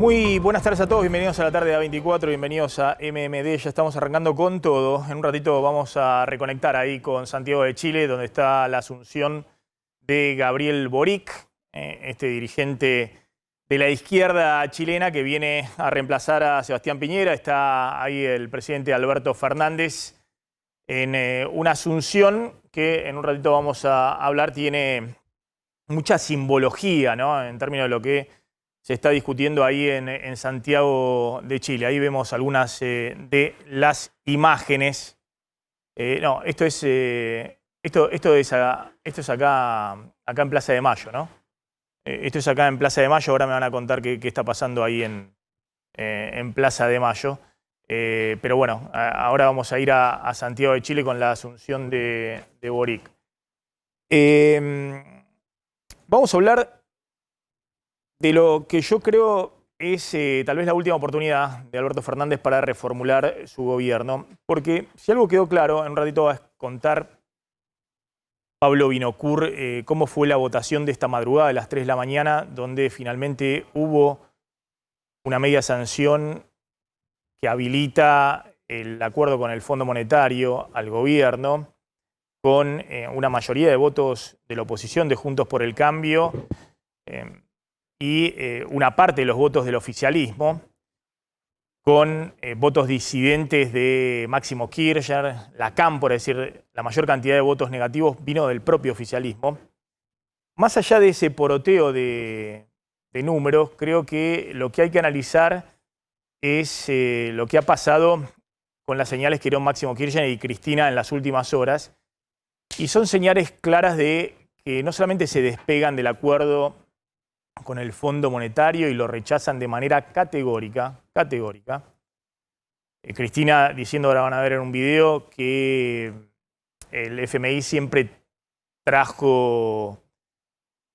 Muy buenas tardes a todos, bienvenidos a la tarde de A24, bienvenidos a MMD, ya estamos arrancando con todo. En un ratito vamos a reconectar ahí con Santiago de Chile, donde está la asunción de Gabriel Boric, este dirigente de la izquierda chilena que viene a reemplazar a Sebastián Piñera. Está ahí el presidente Alberto Fernández en una asunción que en un ratito vamos a hablar, tiene mucha simbología, ¿no?, en términos de lo que se está discutiendo ahí en Santiago de Chile. Ahí vemos algunas de las imágenes. Esto es acá en Plaza de Mayo, ¿no? Esto es acá en Plaza de Mayo. Ahora me van a contar qué está pasando ahí en Plaza de Mayo. Pero bueno, ahora vamos a ir a Santiago de Chile con la asunción de Boric. Vamos a hablar de lo que yo creo es tal vez la última oportunidad de Alberto Fernández para reformular su gobierno. Porque si algo quedó claro, en un ratito va a contar Pablo Vinocur cómo fue la votación de esta madrugada de las 3 de la mañana, donde finalmente hubo una media sanción que habilita el acuerdo con el Fondo Monetario al gobierno, con una mayoría de votos de la oposición de Juntos por el Cambio, y una parte de los votos del oficialismo, con votos disidentes de Máximo Kirchner, la Cámpora, es decir, la mayor cantidad de votos negativos vino del propio oficialismo. Más allá de ese poroteo de números, creo que lo que hay que analizar es lo que ha pasado con las señales que dieron Máximo Kirchner y Cristina en las últimas horas. Y son señales claras de que no solamente se despegan del acuerdo con el Fondo Monetario y lo rechazan de manera categórica. Cristina diciendo, ahora van a ver en un video, que el FMI siempre trajo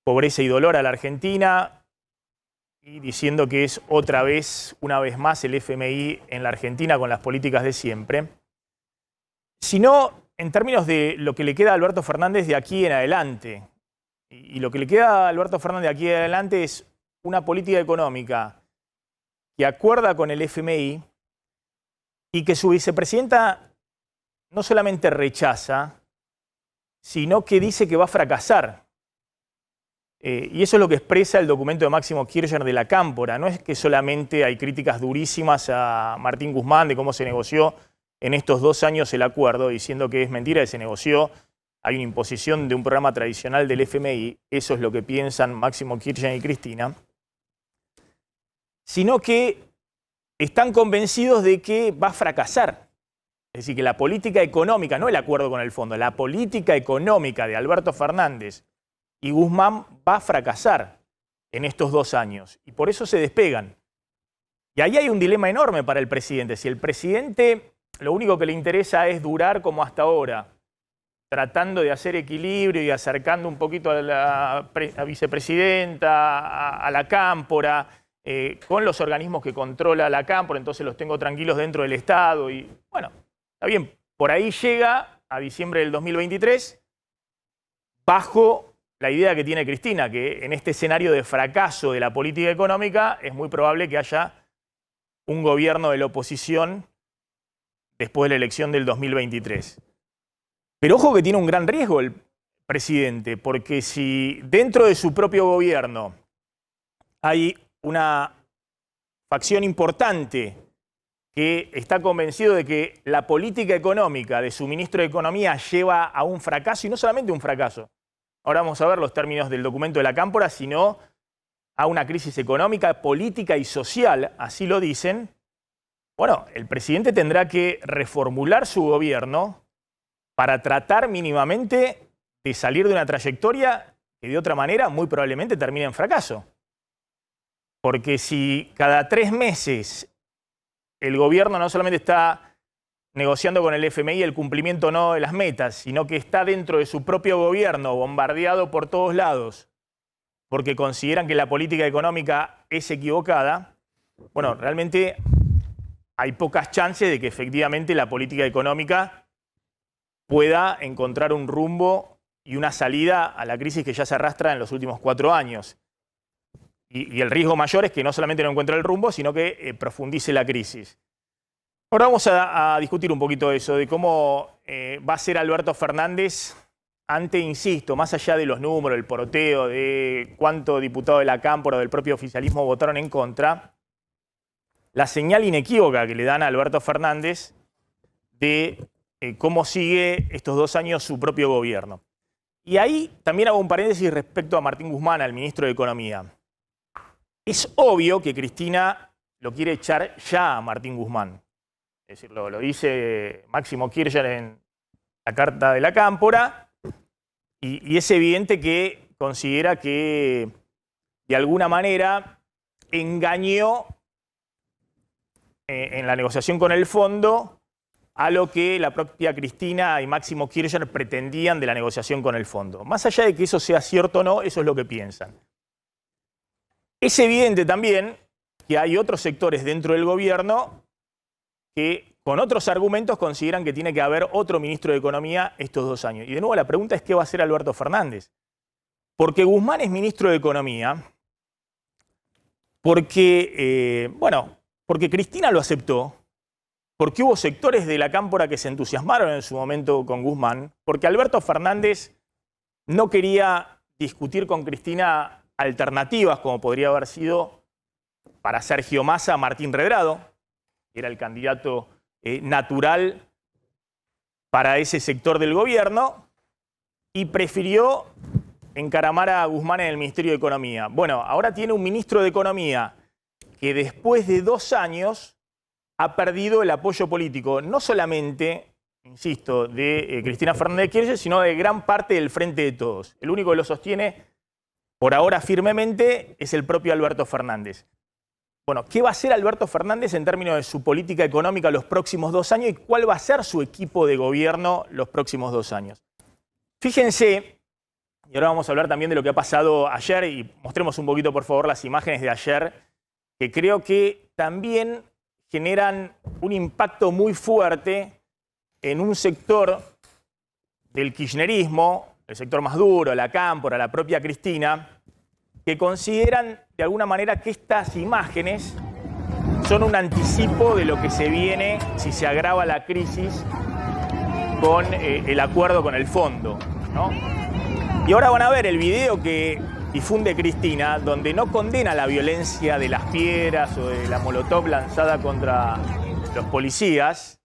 pobreza y dolor a la Argentina, y diciendo que es otra vez, una vez más, el FMI en la Argentina con las políticas de siempre. Sino en términos de lo que le queda a Alberto Fernández de aquí en adelante. Y lo que le queda a Alberto Fernández de aquí en adelante es una política económica que acuerda con el FMI y que su vicepresidenta no solamente rechaza, sino que dice que va a fracasar. Y eso es lo que expresa el documento de Máximo Kirchner de la Cámpora. No es que solamente hay críticas durísimas a Martín Guzmán de cómo se negoció en estos 2 años el acuerdo, diciendo que es mentira que se negoció. Hay una imposición de un programa tradicional del FMI, eso es lo que piensan Máximo Kirchner y Cristina, sino que están convencidos de que va a fracasar. Es decir, que la política económica, no el acuerdo con el fondo, la política económica de Alberto Fernández y Guzmán va a fracasar en estos 2 años. Y por eso se despegan. Y ahí hay un dilema enorme para el presidente. Si el presidente lo único que le interesa es durar como hasta ahora, tratando de hacer equilibrio y acercando un poquito a la vicepresidenta, a la Cámpora, con los organismos que controla la Cámpora, entonces los tengo tranquilos dentro del Estado. Y bueno, está bien, por ahí llega a diciembre del 2023, bajo la idea que tiene Cristina, que en este escenario de fracaso de la política económica es muy probable que haya un gobierno de la oposición después de la elección del 2023. Pero ojo que tiene un gran riesgo el presidente, porque si dentro de su propio gobierno hay una facción importante que está convencido de que la política económica de su ministro de Economía lleva a un fracaso, y no solamente un fracaso, ahora vamos a ver los términos del documento de la Cámpora, sino a una crisis económica, política y social, así lo dicen, bueno, el presidente tendrá que reformular su gobierno para tratar mínimamente de salir de una trayectoria que de otra manera muy probablemente termine en fracaso. Porque si cada 3 meses el gobierno no solamente está negociando con el FMI el cumplimiento no de las metas, sino que está dentro de su propio gobierno bombardeado por todos lados porque consideran que la política económica es equivocada, bueno, realmente hay pocas chances de que efectivamente la política económica pueda encontrar un rumbo y una salida a la crisis que ya se arrastra en los últimos 4 años. y el riesgo mayor es que no solamente no encuentre el rumbo, sino que profundice la crisis. Ahora vamos a discutir un poquito eso, de cómo va a ser Alberto Fernández ante, insisto, más allá de los números, el poroteo, de cuántos diputados de la Cámpora o del propio oficialismo votaron en contra, la señal inequívoca que le dan a Alberto Fernández de cómo sigue estos 2 años su propio gobierno. Y ahí también hago un paréntesis respecto a Martín Guzmán, al ministro de Economía. Es obvio que Cristina lo quiere echar ya a Martín Guzmán. Es decir, lo dice Máximo Kirchner en la carta de la Cámpora, y es evidente que considera que de alguna manera engañó en la negociación con el fondo a lo que la propia Cristina y Máximo Kirchner pretendían de la negociación con el fondo. Más allá de que eso sea cierto o no, eso es lo que piensan. Es evidente también que hay otros sectores dentro del gobierno que con otros argumentos consideran que tiene que haber otro ministro de Economía estos 2 años. Y de nuevo la pregunta es ¿qué va a hacer Alberto Fernández? Porque Guzmán es ministro de Economía, porque, porque Cristina lo aceptó, porque hubo sectores de la Cámpora que se entusiasmaron en su momento con Guzmán, porque Alberto Fernández no quería discutir con Cristina alternativas como podría haber sido para Sergio Massa Martín Redrado, que era el candidato natural para ese sector del gobierno, y prefirió encaramar a Guzmán en el Ministerio de Economía. Bueno, ahora tiene un ministro de Economía que después de 2 años ha perdido el apoyo político, no solamente, insisto, de Cristina Fernández de Kirchner, sino de gran parte del Frente de Todos. El único que lo sostiene por ahora firmemente es el propio Alberto Fernández. Bueno, ¿qué va a hacer Alberto Fernández en términos de su política económica los próximos 2 años y cuál va a ser su equipo de gobierno los próximos 2 años? Fíjense, y ahora vamos a hablar también de lo que ha pasado ayer, y mostremos un poquito, por favor, las imágenes de ayer, que creo que también generan un impacto muy fuerte en un sector del kirchnerismo, el sector más duro, la Cámpora, la propia Cristina, que consideran de alguna manera que estas imágenes son un anticipo de lo que se viene si se agrava la crisis con el acuerdo con el fondo, ¿no? Y ahora van a ver el video que difunde Cristina, donde no condena la violencia de las piedras o de la molotov lanzada contra los policías,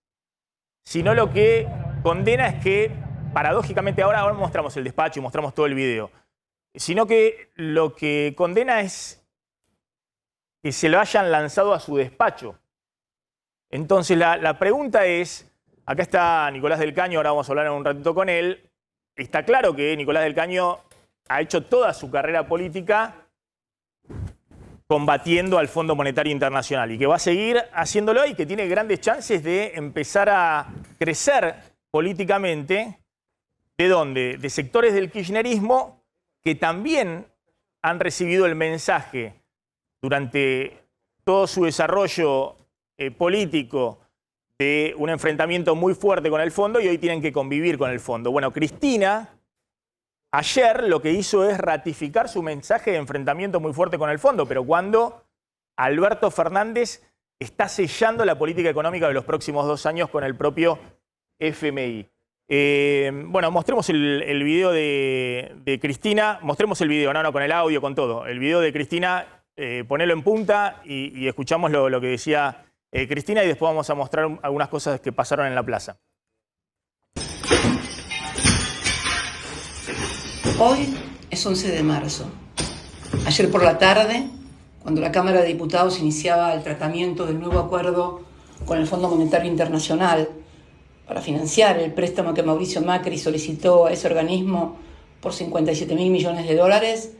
sino lo que condena es que, paradójicamente, ahora mostramos el despacho y mostramos todo el video, sino que lo que condena es que se lo hayan lanzado a su despacho. Entonces la pregunta es, acá está Nicolás del Caño, ahora vamos a hablar en un ratito con él. Está claro que Nicolás del Caño ha hecho toda su carrera política combatiendo al Fondo Monetario Internacional y que va a seguir haciéndolo y que tiene grandes chances de empezar a crecer políticamente. ¿De dónde? De sectores del kirchnerismo que también han recibido el mensaje durante todo su desarrollo político de un enfrentamiento muy fuerte con el fondo y hoy tienen que convivir con el fondo. Bueno, Cristina ayer lo que hizo es ratificar su mensaje de enfrentamiento muy fuerte con el fondo, pero cuando Alberto Fernández está sellando la política económica de los próximos 2 años con el propio FMI. Bueno, mostremos el video de Cristina, mostremos el video, no, con el audio, con todo. El video de Cristina, ponelo en punta y escuchamos lo que decía Cristina y después vamos a mostrar algunas cosas que pasaron en la plaza. Hoy es 11 de marzo. Ayer por la tarde, cuando la Cámara de Diputados iniciaba el tratamiento del nuevo acuerdo con el Fondo Monetario Internacional para financiar el préstamo que Mauricio Macri solicitó a ese organismo por 57.000 millones de dólares,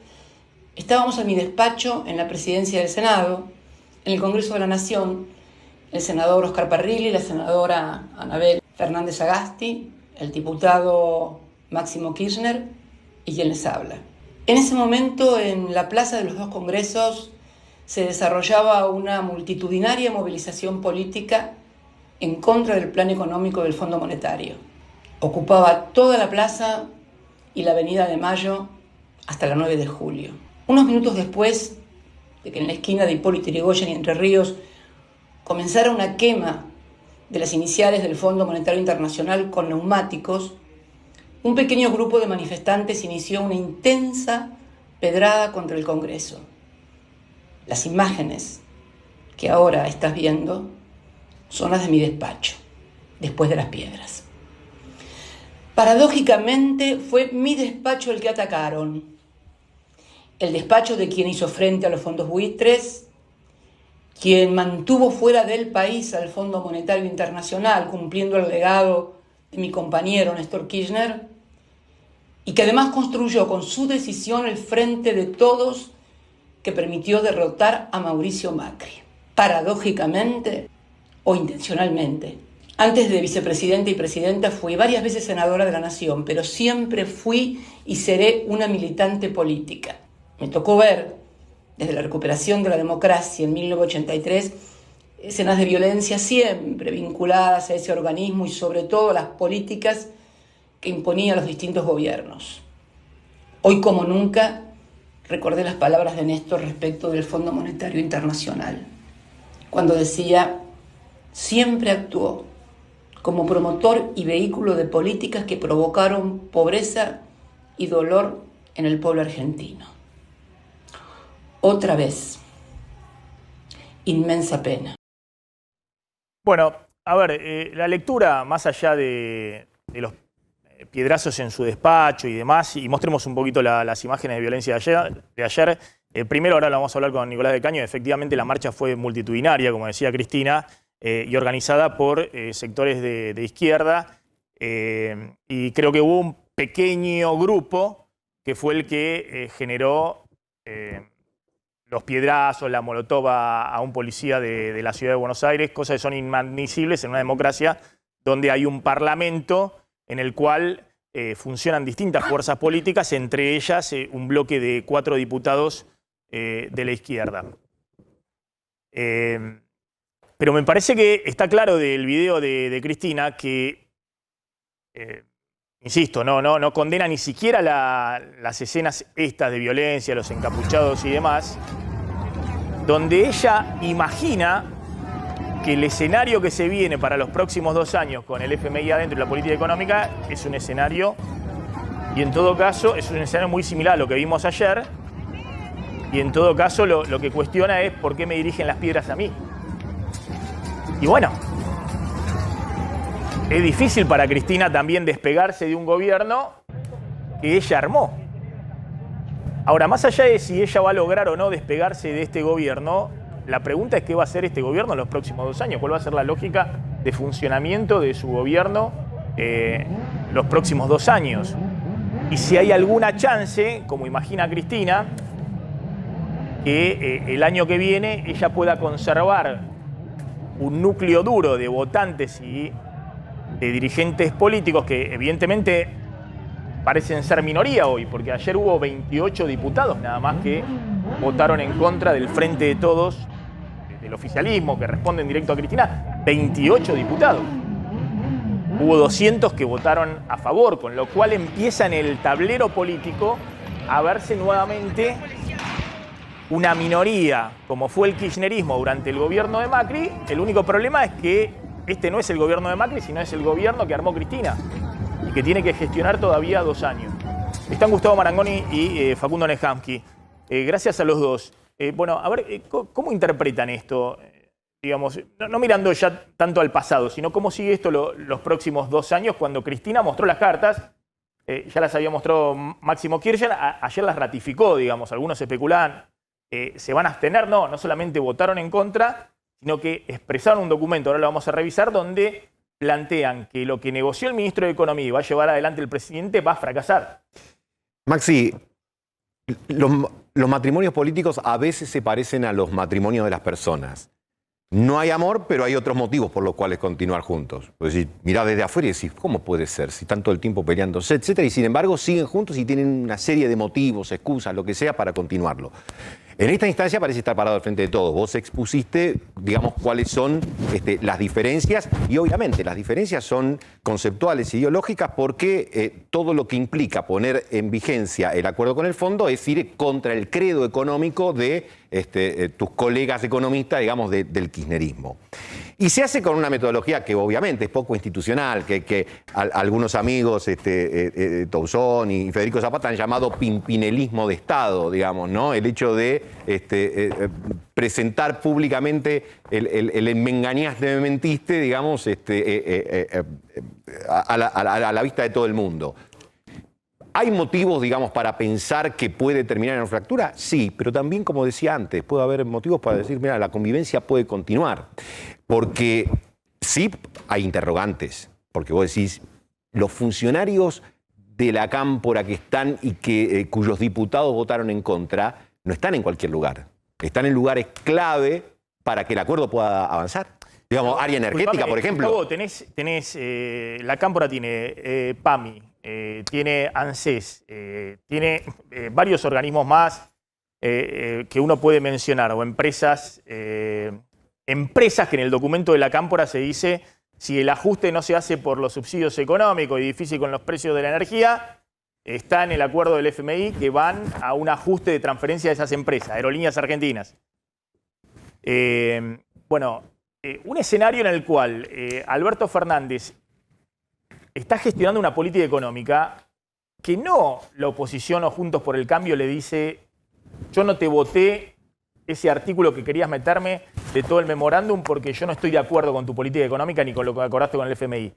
estábamos en mi despacho en la presidencia del Senado, en el Congreso de la Nación, el senador Oscar Parrilli, la senadora Anabel Fernández Agasti, el diputado Máximo Kirchner y quien les habla. En ese momento, en la plaza de los 2 congresos, se desarrollaba una multitudinaria movilización política en contra del plan económico del Fondo Monetario. Ocupaba toda la plaza y la Avenida de Mayo hasta la 9 de julio. Unos minutos después, de que en la esquina de Hipólito Yrigoyen y Entre Ríos comenzara una quema de las iniciales del Fondo Monetario Internacional con neumáticos, un pequeño grupo de manifestantes inició una intensa pedrada contra el Congreso. Las imágenes que ahora estás viendo son las de mi despacho, después de las piedras. Paradójicamente, fue mi despacho el que atacaron. El despacho de quien hizo frente a los fondos buitres, quien mantuvo fuera del país al Fondo Monetario Internacional, cumpliendo el legado de mi compañero Néstor Kirchner, y que además construyó con su decisión el frente de todos que permitió derrotar a Mauricio Macri. Paradójicamente o intencionalmente, antes de vicepresidenta y presidenta fui varias veces senadora de la Nación, pero siempre fui y seré una militante política. Me tocó ver, desde la recuperación de la democracia en 1983, escenas de violencia siempre vinculadas a ese organismo y sobre todo a las políticas que imponían los distintos gobiernos. Hoy como nunca recordé las palabras de Néstor respecto del Fondo Monetario Internacional, cuando decía: siempre actuó como promotor y vehículo de políticas que provocaron pobreza y dolor en el pueblo argentino. Otra vez, inmensa pena. Bueno, a ver, la lectura, más allá de los piedrazos en su despacho y demás, y mostremos un poquito las imágenes de violencia de ayer. Primero, ahora lo vamos a hablar con Nicolás del Caño. Efectivamente, la marcha fue multitudinaria, como decía Cristina, y organizada por sectores de izquierda. Y creo que hubo un pequeño grupo que fue el que generó los piedrazos, la molotov a un policía de la ciudad de Buenos Aires, cosas que son inadmisibles en una democracia donde hay un parlamento en el cual funcionan distintas fuerzas políticas, entre ellas un bloque de 4 diputados de la izquierda. Pero me parece que está claro del video de Cristina que, insisto, no condena ni siquiera las escenas estas de violencia, los encapuchados y demás, donde ella imagina que el escenario que se viene para los próximos 2 años con el FMI adentro y la política económica es un escenario, y en todo caso es un escenario muy similar a lo que vimos ayer, y en todo caso lo que cuestiona es por qué me dirigen las piedras a mí. Y bueno, es difícil para Cristina también despegarse de un gobierno que ella armó. Ahora, más allá de si ella va a lograr o no despegarse de este gobierno, la pregunta es qué va a hacer este gobierno en los próximos 2 años, cuál va a ser la lógica de funcionamiento de su gobierno los próximos 2 años. Y si hay alguna chance, como imagina Cristina, que el año que viene ella pueda conservar un núcleo duro de votantes y de dirigentes políticos que evidentemente parecen ser minoría hoy, porque ayer hubo 28 diputados nada más que votaron en contra del Frente de Todos, del oficialismo, que responden directo a Cristina. 28 diputados. Hubo 200 que votaron a favor, con lo cual empieza en el tablero político a verse nuevamente una minoría, como fue el kirchnerismo durante el gobierno de Macri. El único problema es que este no es el gobierno de Macri, sino es el gobierno que armó Cristina y que tiene que gestionar todavía 2 años. Están Gustavo Marangoni y Facundo Nejamsky. Gracias a los dos. Bueno, a ver, ¿cómo interpretan esto? Digamos, no mirando ya tanto al pasado, sino cómo sigue esto los próximos 2 años, cuando Cristina mostró las cartas. Ya las había mostrado Máximo Kirchner, ayer las ratificó, digamos. Algunos especulaban, se van a abstener. No solamente votaron en contra, sino que expresaron un documento, ahora lo vamos a revisar, donde plantean que lo que negoció el ministro de Economía y va a llevar adelante el presidente va a fracasar. Maxi, los matrimonios políticos a veces se parecen a los matrimonios de las personas. No hay amor, pero hay otros motivos por los cuales continuar juntos. Pues si mirás desde afuera y decís, ¿cómo puede ser? Si están todo el tiempo peleándose, etcétera, y sin embargo siguen juntos y tienen una serie de motivos, excusas, lo que sea, para continuarlo. En esta instancia parece estar parado al frente de todos. Vos expusiste, digamos, cuáles son las diferencias, y obviamente las diferencias son conceptuales e ideológicas porque todo lo que implica poner en vigencia el acuerdo con el fondo es ir contra el credo económico de tus colegas economistas, digamos, del kirchnerismo. Y se hace con una metodología que obviamente es poco institucional, que algunos amigos, Toussaint y Federico Zapata, han llamado pimpinelismo de Estado, digamos, ¿no? El hecho de presentar públicamente el enmengañaste, me mentiste, digamos, a la vista de todo el mundo. ¿Hay motivos, digamos, para pensar que puede terminar en una fractura? Sí, pero también, como decía antes, puede haber motivos para decir, mira, la convivencia puede continuar. Porque sí hay interrogantes, porque vos decís, los funcionarios de la cámpora que están y cuyos diputados votaron en contra, no están en cualquier lugar. Están en lugares clave para que el acuerdo pueda avanzar. Digamos, área energética, por ejemplo. Gustavo, la cámpora tiene PAMI, tiene ANSES, tiene varios organismos más que uno puede mencionar, o empresas que en el documento de la cámpora se dice, si el ajuste no se hace por los subsidios económicos y difícil con los precios de la energía, está en el acuerdo del FMI que van a un ajuste de transferencia de esas empresas, Aerolíneas Argentinas. Un escenario en el cual Alberto Fernández está gestionando una política económica que no la oposición o Juntos por el Cambio le dice, yo no te voté ese artículo que querías meterme de todo el memorándum porque yo no estoy de acuerdo con tu política económica ni con lo que acordaste con el FMI.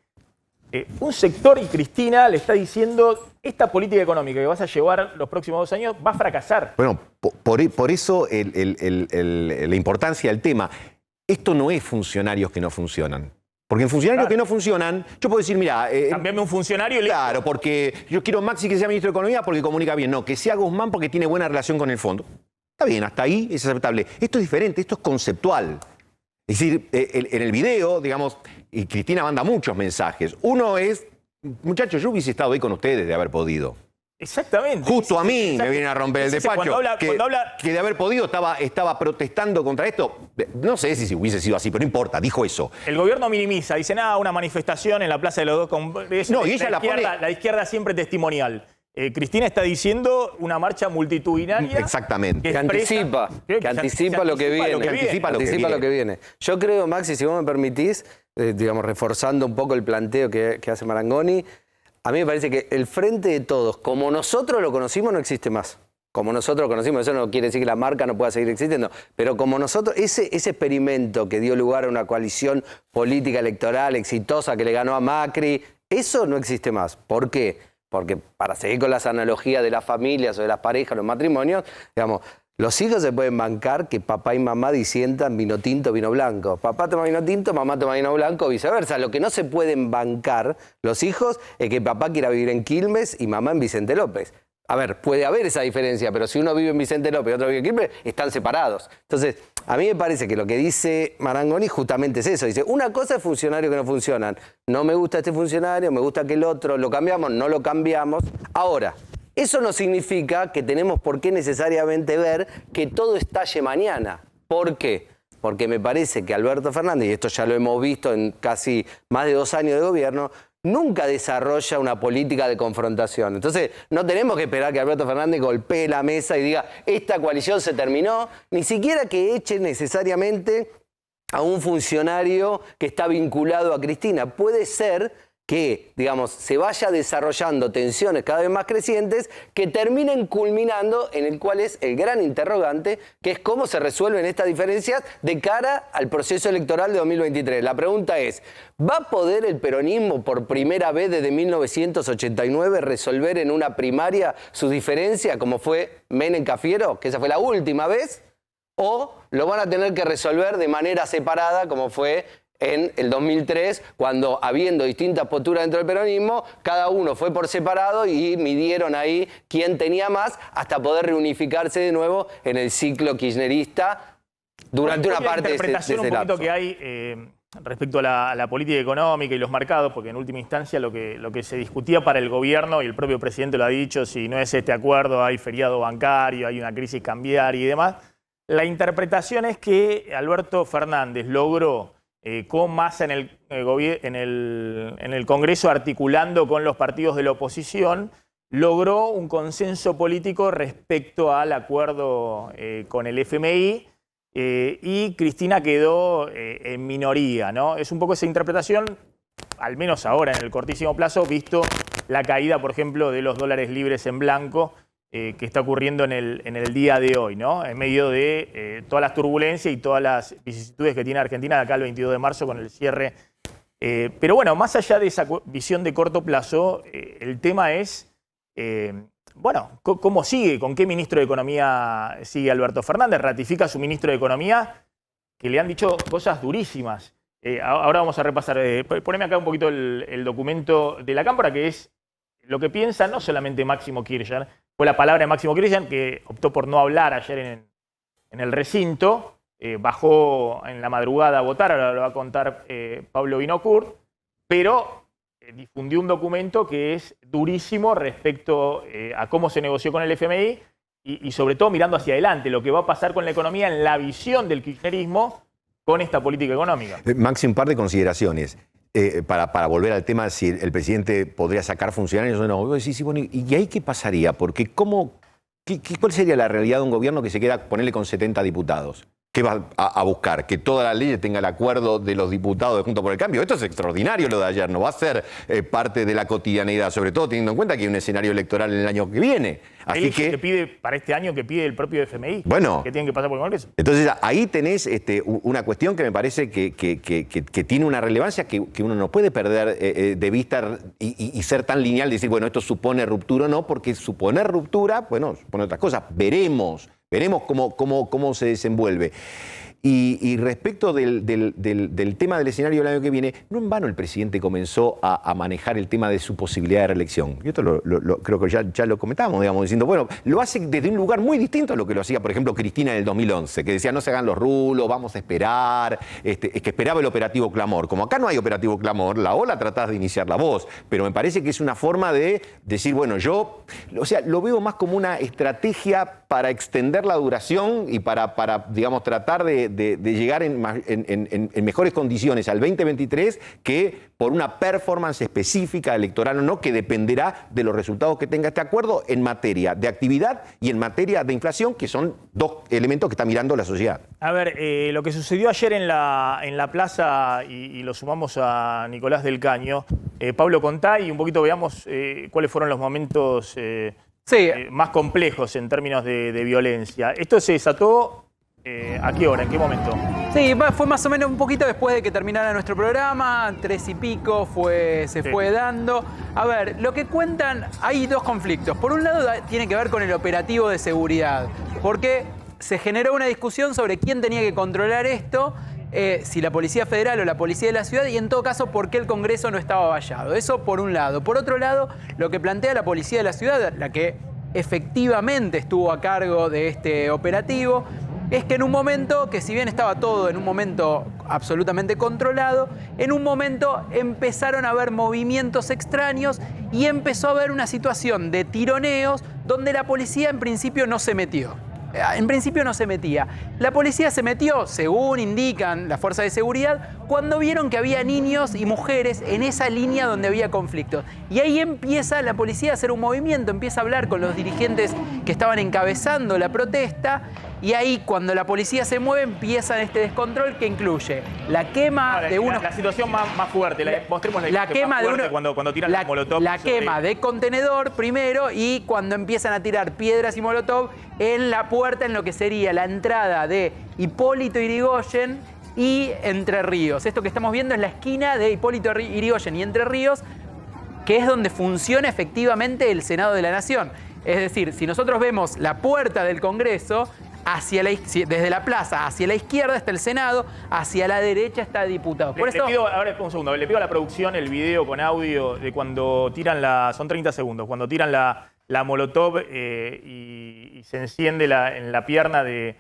Un sector, y Cristina le está diciendo, esta política económica que vas a llevar los próximos 2 años va a fracasar. Bueno, por eso la importancia del tema. Esto no es funcionarios que no funcionan. Porque en funcionarios que no funcionan, yo puedo decir, mira... Cambiame un funcionario y claro, porque yo quiero Maxi que sea ministro de Economía porque comunica bien. No, que sea Guzmán porque tiene buena relación con el fondo. Está bien, hasta ahí es aceptable. Esto es diferente, esto es conceptual. Es decir, en el video, digamos, y Cristina manda muchos mensajes. Uno es, muchachos, yo hubiese estado ahí con ustedes de haber podido. Exactamente. Justo a mí me vienen a romper el despacho. Que de haber podido estaba protestando contra esto. No sé si hubiese sido así, pero no importa, dijo eso. El gobierno minimiza, dice nada, una manifestación en la Plaza de los Dos Congresos. No, y ella la izquierda siempre testimonial. Cristina está diciendo una marcha multitudinaria. Exactamente. Que anticipa lo que viene. Anticipa lo que viene. Yo creo, Maxi, si vos me permitís, digamos, reforzando un poco el planteo que hace Marangoni, a mí me parece que el frente de todos, como nosotros lo conocimos, no existe más. Como nosotros lo conocimos, eso no quiere decir que la marca no pueda seguir existiendo, pero como nosotros, ese experimento que dio lugar a una coalición política electoral exitosa que le ganó a Macri, eso no existe más. ¿Por qué? Porque para seguir con las analogías de las familias o de las parejas, los matrimonios, digamos, los hijos se pueden bancar que papá y mamá disientan vino tinto, vino blanco. Papá toma vino tinto, mamá toma vino blanco, viceversa. Lo que no se pueden bancar los hijos es que papá quiera vivir en Quilmes y mamá en Vicente López. A ver, puede haber esa diferencia, pero si uno vive en Vicente López y otro vive en Quilmes, están separados. Entonces, a mí me parece que lo que dice Marangoni justamente es eso. Dice, una cosa es funcionarios que no funcionan. No me gusta este funcionario, me gusta aquel otro, lo cambiamos, no lo cambiamos. Ahora, eso no significa que tenemos por qué necesariamente ver que todo estalle mañana. ¿Por qué? Porque me parece que Alberto Fernández, y esto ya lo hemos visto en casi más de 2 años de gobierno, nunca desarrolla una política de confrontación. Entonces, no tenemos que esperar que Alberto Fernández golpee la mesa y diga, esta coalición se terminó, ni siquiera que eche necesariamente a un funcionario que está vinculado a Cristina. Puede ser que, digamos, se vaya desarrollando tensiones cada vez más crecientes que terminen culminando en el cual es el gran interrogante, que es cómo se resuelven estas diferencias de cara al proceso electoral de 2023. La pregunta es, ¿va a poder el peronismo por primera vez desde 1989 resolver en una primaria su diferencia, como fue Menem-Cafiero, que esa fue la última vez? ¿O lo van a tener que resolver de manera separada, como fue en el 2003, cuando habiendo distintas posturas dentro del peronismo, cada uno fue por separado y midieron ahí quién tenía más hasta poder reunificarse de nuevo en el ciclo kirchnerista durante una parte de ese lapso? Que hay, respecto a la política económica y los mercados, porque en última instancia lo que se discutía para el gobierno, y el propio presidente lo ha dicho, si no es este acuerdo hay feriado bancario, hay una crisis cambiaria y demás. La interpretación es que Alberto Fernández logró, con Massa en el Congreso, articulando con los partidos de la oposición, logró un consenso político respecto al acuerdo con el FMI, y Cristina quedó en minoría, ¿no? Es un poco esa interpretación, al menos ahora en el cortísimo plazo, visto la caída, por ejemplo, de los dólares libres en blanco que está ocurriendo en el día de hoy, ¿no? En medio de todas las turbulencias y todas las vicisitudes que tiene Argentina de acá al 22 de marzo con el cierre. Pero bueno, más allá de esa visión de corto plazo, el tema es, bueno, ¿cómo sigue? ¿Con qué ministro de Economía sigue Alberto Fernández? Ratifica a su ministro de Economía, que le han dicho cosas durísimas. Ahora vamos a repasar. Poneme acá un poquito el documento de la Cámpora, que es lo que piensa no solamente Máximo Kirchner. Fue la palabra de Máximo Kirchner, que optó por no hablar ayer en el recinto. Bajó en la madrugada a votar, ahora lo va a contar Pablo Vinocourt, pero difundió un documento que es durísimo respecto a cómo se negoció con el FMI y sobre todo mirando hacia adelante, lo que va a pasar con la economía en la visión del kirchnerismo con esta política económica. Maxi, un par de consideraciones. Para volver al tema, si el presidente podría sacar funcionarios o no. Vos decís, sí, bueno, ¿y ahí qué pasaría? Porque ¿cuál sería la realidad de un gobierno que se queda, ponerle con 70 diputados? ¿Qué va a buscar? ¿Que toda la ley tenga el acuerdo de los diputados de Juntos por el Cambio? Esto es extraordinario lo de ayer, no va a ser parte de la cotidianidad, sobre todo teniendo en cuenta que hay un escenario electoral en el año que viene. Así que pide para este año, que pide el propio FMI, bueno, que tienen que pasar por el Congreso. Entonces ahí tenés una cuestión que me parece que tiene una relevancia que uno no puede perder de vista y ser tan lineal, decir, bueno, esto supone ruptura o no, porque suponer ruptura, bueno, supone otras cosas. Veremos cómo se desenvuelve. Y respecto del tema del escenario del año que viene, no en vano el presidente comenzó a manejar el tema de su posibilidad de reelección. Y esto creo que ya lo comentamos, digamos, diciendo, bueno, lo hace desde un lugar muy distinto a lo que lo hacía, por ejemplo, Cristina en el 2011, que decía, no se hagan los rulos, vamos a esperar, es que esperaba el operativo Clamor. Como acá no hay operativo Clamor, la ola tratás de iniciar la voz, pero me parece que es una forma de decir, bueno, lo veo más como una estrategia para extender la duración y para digamos, tratar de llegar en mejores condiciones al 2023 que por una performance específica electoral o no, que dependerá de los resultados que tenga este acuerdo en materia de actividad y en materia de inflación, que son dos elementos que está mirando la sociedad. A ver, lo que sucedió ayer en la plaza, y lo sumamos a Nicolás del Caño, Pablo, contá y un poquito veamos cuáles fueron los momentos más complejos en términos de violencia. Esto se desató... ¿a qué hora? ¿En qué momento? Sí, fue más o menos un poquito después de que terminara nuestro programa, 3 y pico se fue dando. A ver, lo que cuentan, hay dos conflictos. Por un lado tiene que ver con el operativo de seguridad, porque se generó una discusión sobre quién tenía que controlar esto, si la Policía Federal o la Policía de la Ciudad, y en todo caso por qué el Congreso no estaba vallado. Eso por un lado. Por otro lado, lo que plantea la Policía de la Ciudad, la que efectivamente estuvo a cargo de este operativo, es que en un momento, que si bien estaba todo en un momento absolutamente controlado, en un momento empezaron a haber movimientos extraños y empezó a haber una situación de tironeos donde la policía en principio no se metió. En principio no se metía. La policía se metió, según indican las fuerzas de seguridad, cuando vieron que había niños y mujeres en esa línea donde había conflictos. Y ahí empieza la policía a hacer un movimiento, empieza a hablar con los dirigentes que estaban encabezando la protesta. Y ahí, cuando la policía se mueve, empieza este descontrol que incluye la quema de unos... La situación más fuerte, mostremos la quema más de fuerte cuando tiran la molotov. La quema de contenedor primero, y cuando empiezan a tirar piedras y molotov en la puerta, en lo que sería la entrada de Hipólito Yrigoyen y Entre Ríos. Esto que estamos viendo es la esquina de Hipólito Yrigoyen y Entre Ríos, que es donde funciona efectivamente el Senado de la Nación. Es decir, si nosotros vemos la puerta del Congreso, desde la plaza hacia la izquierda está el Senado, hacia la derecha está el diputado. Le pido, ahora un segundo, le pido a la producción el video con audio de cuando tiran son 30 segundos, cuando tiran la molotov y se enciende en la pierna de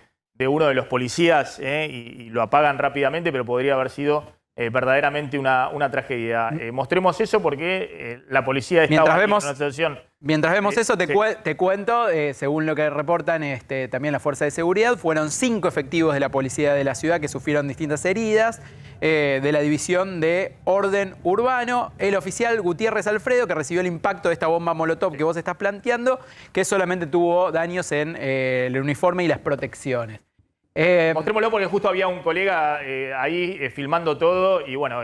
uno de los policías y lo apagan rápidamente, pero podría haber sido verdaderamente una tragedia. Mostremos eso porque la policía estaba Mientras en vemos- una situación... Mientras vemos eso, sí. te cuento, según lo que reportan también la Fuerza de Seguridad, fueron 5 efectivos de la policía de la ciudad que sufrieron distintas heridas, de la División de Orden Urbano. El oficial Gutiérrez Alfredo, que recibió el impacto de esta bomba molotov que vos estás planteando, que solamente tuvo daños en el uniforme y las protecciones. Mostrémoslo porque justo había un colega ahí filmando todo y bueno,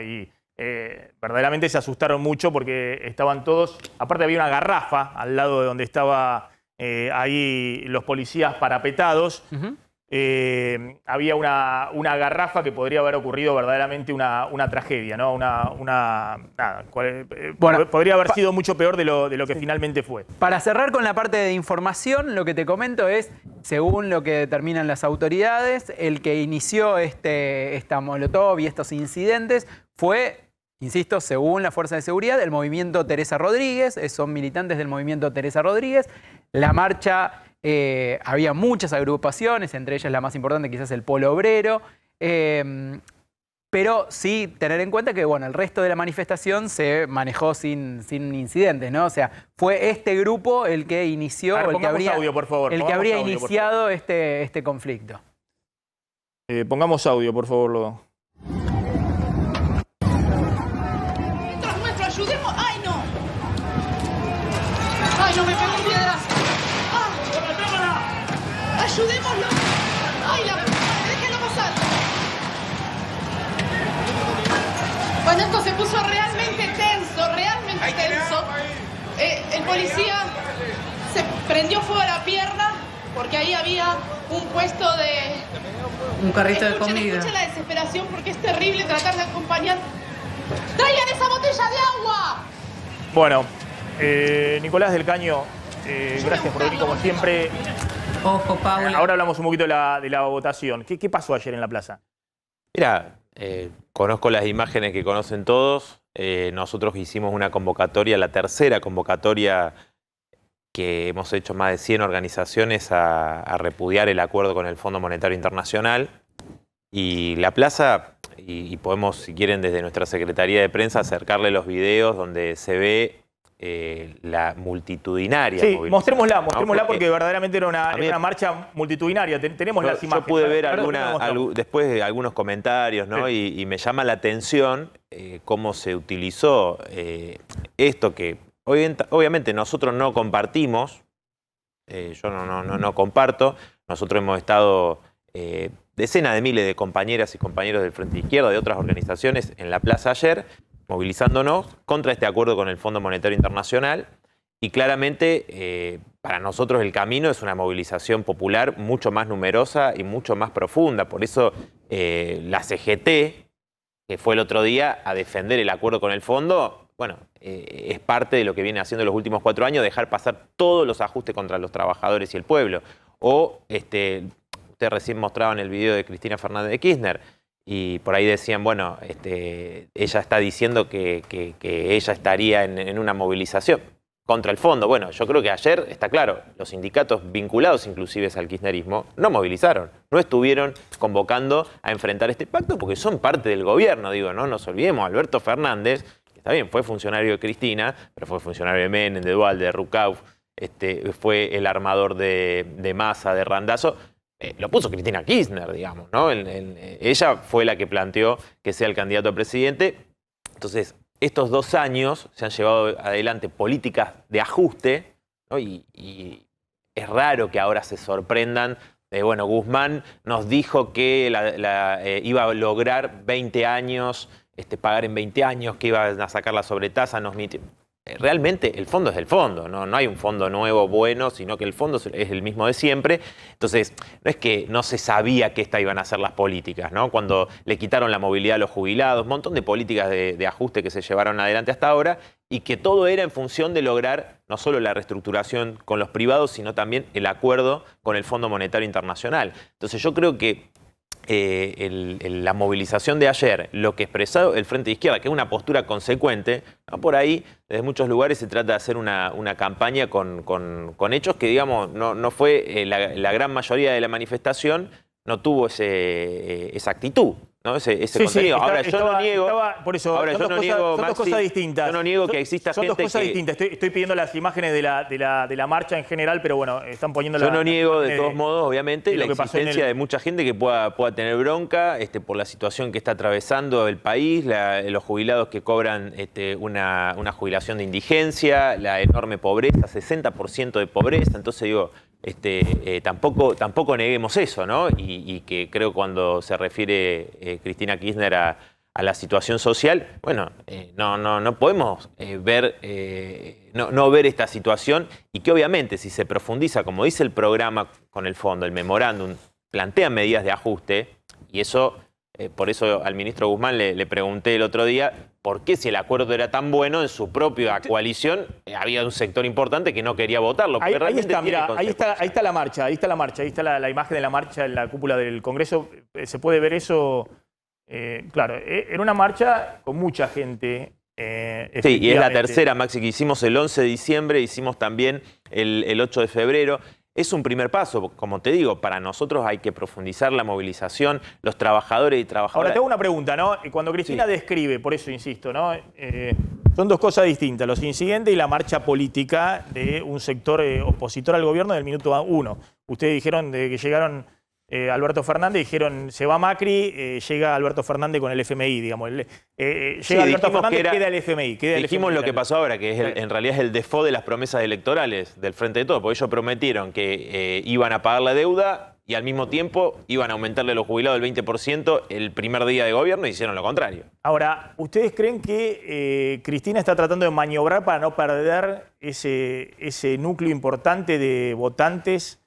verdaderamente se asustaron mucho porque estaban todos, aparte había una garrafa al lado de donde estaba ahí los policías parapetados. Había una garrafa que podría haber ocurrido verdaderamente una tragedia, ¿no? Bueno, podría haber sido mucho peor de lo que finalmente fue. Para cerrar con la parte de información, lo que te comento es, según lo que determinan las autoridades, el que inició esta molotov y estos incidentes fue, insisto, según la Fuerza de Seguridad, el movimiento Teresa Rodríguez, son militantes del movimiento Teresa Rodríguez. La marcha, había muchas agrupaciones, entre ellas la más importante quizás el Polo Obrero, pero sí tener en cuenta que bueno, el resto de la manifestación se manejó sin incidentes, ¿no? O sea, fue este grupo el que inició, A ver, el que habría, audio, por favor. el que Pongamos habría audio, por iniciado este conflicto. Pongamos audio, por favor. Nuestro, ayudemos. ¡Ay, no! ¡Ay, no me pegó un piedrazo! ¡Ah! ¡Ayudémoslo! ¡Ay, la puta madre! ¡Déjenlo pasar! Bueno, esto se puso realmente tenso, el policía se prendió fuego a la pierna porque ahí había un puesto de... Un carrito de comida. Escuchen la desesperación porque es terrible tratar de acompañar. ¡Traigan esa botella de agua! Bueno, Nicolás del Caño, gracias por venir como siempre. Ojo, Paula. Ahora hablamos un poquito de la votación. ¿Qué pasó ayer en la plaza? Mira, conozco las imágenes que conocen todos. Nosotros hicimos una convocatoria, la tercera convocatoria que hemos hecho más de 100 organizaciones a repudiar el acuerdo con el Fondo Monetario Internacional. Y la plaza, y podemos, si quieren, desde nuestra Secretaría de Prensa, acercarle los videos donde se ve la multitudinaria Sí, movilización, mostrémosla ¿no? porque verdaderamente era a mí- una marcha multitudinaria. Tenemos las Yo imágenes. pude ver Perdón, después de algunos comentarios, ¿no? Sí. Y me llama la atención cómo se utilizó esto que obviamente nosotros no compartimos. Yo no comparto. Nosotros hemos estado decenas de miles de compañeras y compañeros del Frente Izquierda, de otras organizaciones, en la plaza ayer, movilizándonos contra este acuerdo con el Fondo Monetario Internacional. Y claramente, para nosotros el camino es una movilización popular mucho más numerosa y mucho más profunda. Por eso la CGT, que fue el otro día a defender el acuerdo con el fondo, bueno, es parte de lo que viene haciendo los últimos 4 años, dejar pasar todos los ajustes contra los trabajadores y el pueblo. O, usted recién mostraba en el video de Cristina Fernández de Kirchner, y por ahí decían, bueno, ella está diciendo que ella estaría en una movilización contra el fondo. Bueno, yo creo que ayer, está claro, los sindicatos vinculados inclusive al kirchnerismo no movilizaron, no estuvieron convocando a enfrentar este pacto porque son parte del gobierno, digo, no nos olvidemos, Alberto Fernández, que está bien, fue funcionario de Cristina, pero fue funcionario de Menem, de Duhalde, de Rucauf, fue el armador de Massa, de Randazzo. Lo puso Cristina Kirchner, digamos, ¿no? Ella fue la que planteó que sea el candidato a presidente. Entonces, estos 2 años se han llevado adelante políticas de ajuste, ¿no? Y es raro que ahora se sorprendan. Bueno, Guzmán nos dijo que iba a lograr 20 años, pagar en 20 años, que iban a sacar la sobretasa, nos mintió. Realmente el fondo es el fondo, no hay un fondo nuevo, bueno, sino que el fondo es el mismo de siempre. Entonces, no es que no se sabía que estas iban a ser las políticas, ¿no? Cuando le quitaron la movilidad a los jubilados, un montón de políticas de ajuste que se llevaron adelante hasta ahora, y que todo era en función de lograr no solo la reestructuración con los privados, sino también el acuerdo con el Fondo Monetario Internacional. Entonces yo creo que la movilización de ayer, lo que expresó el Frente de Izquierda, que es una postura consecuente, ¿no? Por ahí, desde muchos lugares se trata de hacer una campaña con hechos que, digamos, no fue la gran mayoría de la manifestación, no tuvo esa actitud, ¿no? Ese Sí, sí, contenido. Ahora, yo no niego. por eso, Ahora, yo no niego, son dos Maxi, cosas distintas. Yo no niego que exista son gente dos cosas que... distintas. Estoy pidiendo las imágenes de la marcha en general, pero bueno, están poniendo Yo la... no niego, de de todos modos, obviamente, la lo que pasó en existencia el- de mucha gente que pueda tener bronca por la situación que está atravesando el país, los jubilados que cobran una jubilación de indigencia, la enorme pobreza, 60% de pobreza. Entonces digo, tampoco neguemos eso, ¿no? Y que creo cuando se refiere Cristina Kirchner a la situación social, bueno, no podemos no ver esta situación, y que obviamente si se profundiza, como dice el programa con el fondo, el memorándum, plantea medidas de ajuste, y eso, por eso al ministro Guzmán le pregunté el otro día, ¿por qué si el acuerdo era tan bueno en su propia coalición había un sector importante que no quería votarlo? Porque Ahí realmente está, tiene mira, ahí consecuencias. está la marcha, ahí está la imagen de la marcha en la cúpula del Congreso. Se puede ver eso, claro, era una marcha con mucha gente. Sí, y es la efectivamente. tercera, Maxi, que hicimos el 11 de diciembre, hicimos también el 8 de febrero. Es un primer paso, como te digo, para nosotros hay que profundizar la movilización, los trabajadores y trabajadoras. Ahora, te hago una pregunta, ¿no? Cuando Cristina describe, por eso insisto, ¿no? Son dos cosas distintas, los incidentes y la marcha política de un sector opositor al gobierno del minuto 1. Ustedes dijeron de que llegaron Alberto Fernández, dijeron se va Macri, llega Alberto Fernández con el FMI, digamos. Llega Alberto Fernández, queda el FMI. Dijimos lo que pasó ahora, que es en realidad es el default de las promesas electorales del Frente de Todos, porque ellos prometieron que iban a pagar la deuda y al mismo tiempo iban a aumentarle a los jubilados el 20% el primer día de gobierno y hicieron lo contrario. Ahora, ¿ustedes creen que Cristina está tratando de maniobrar para no perder ese núcleo importante de votantes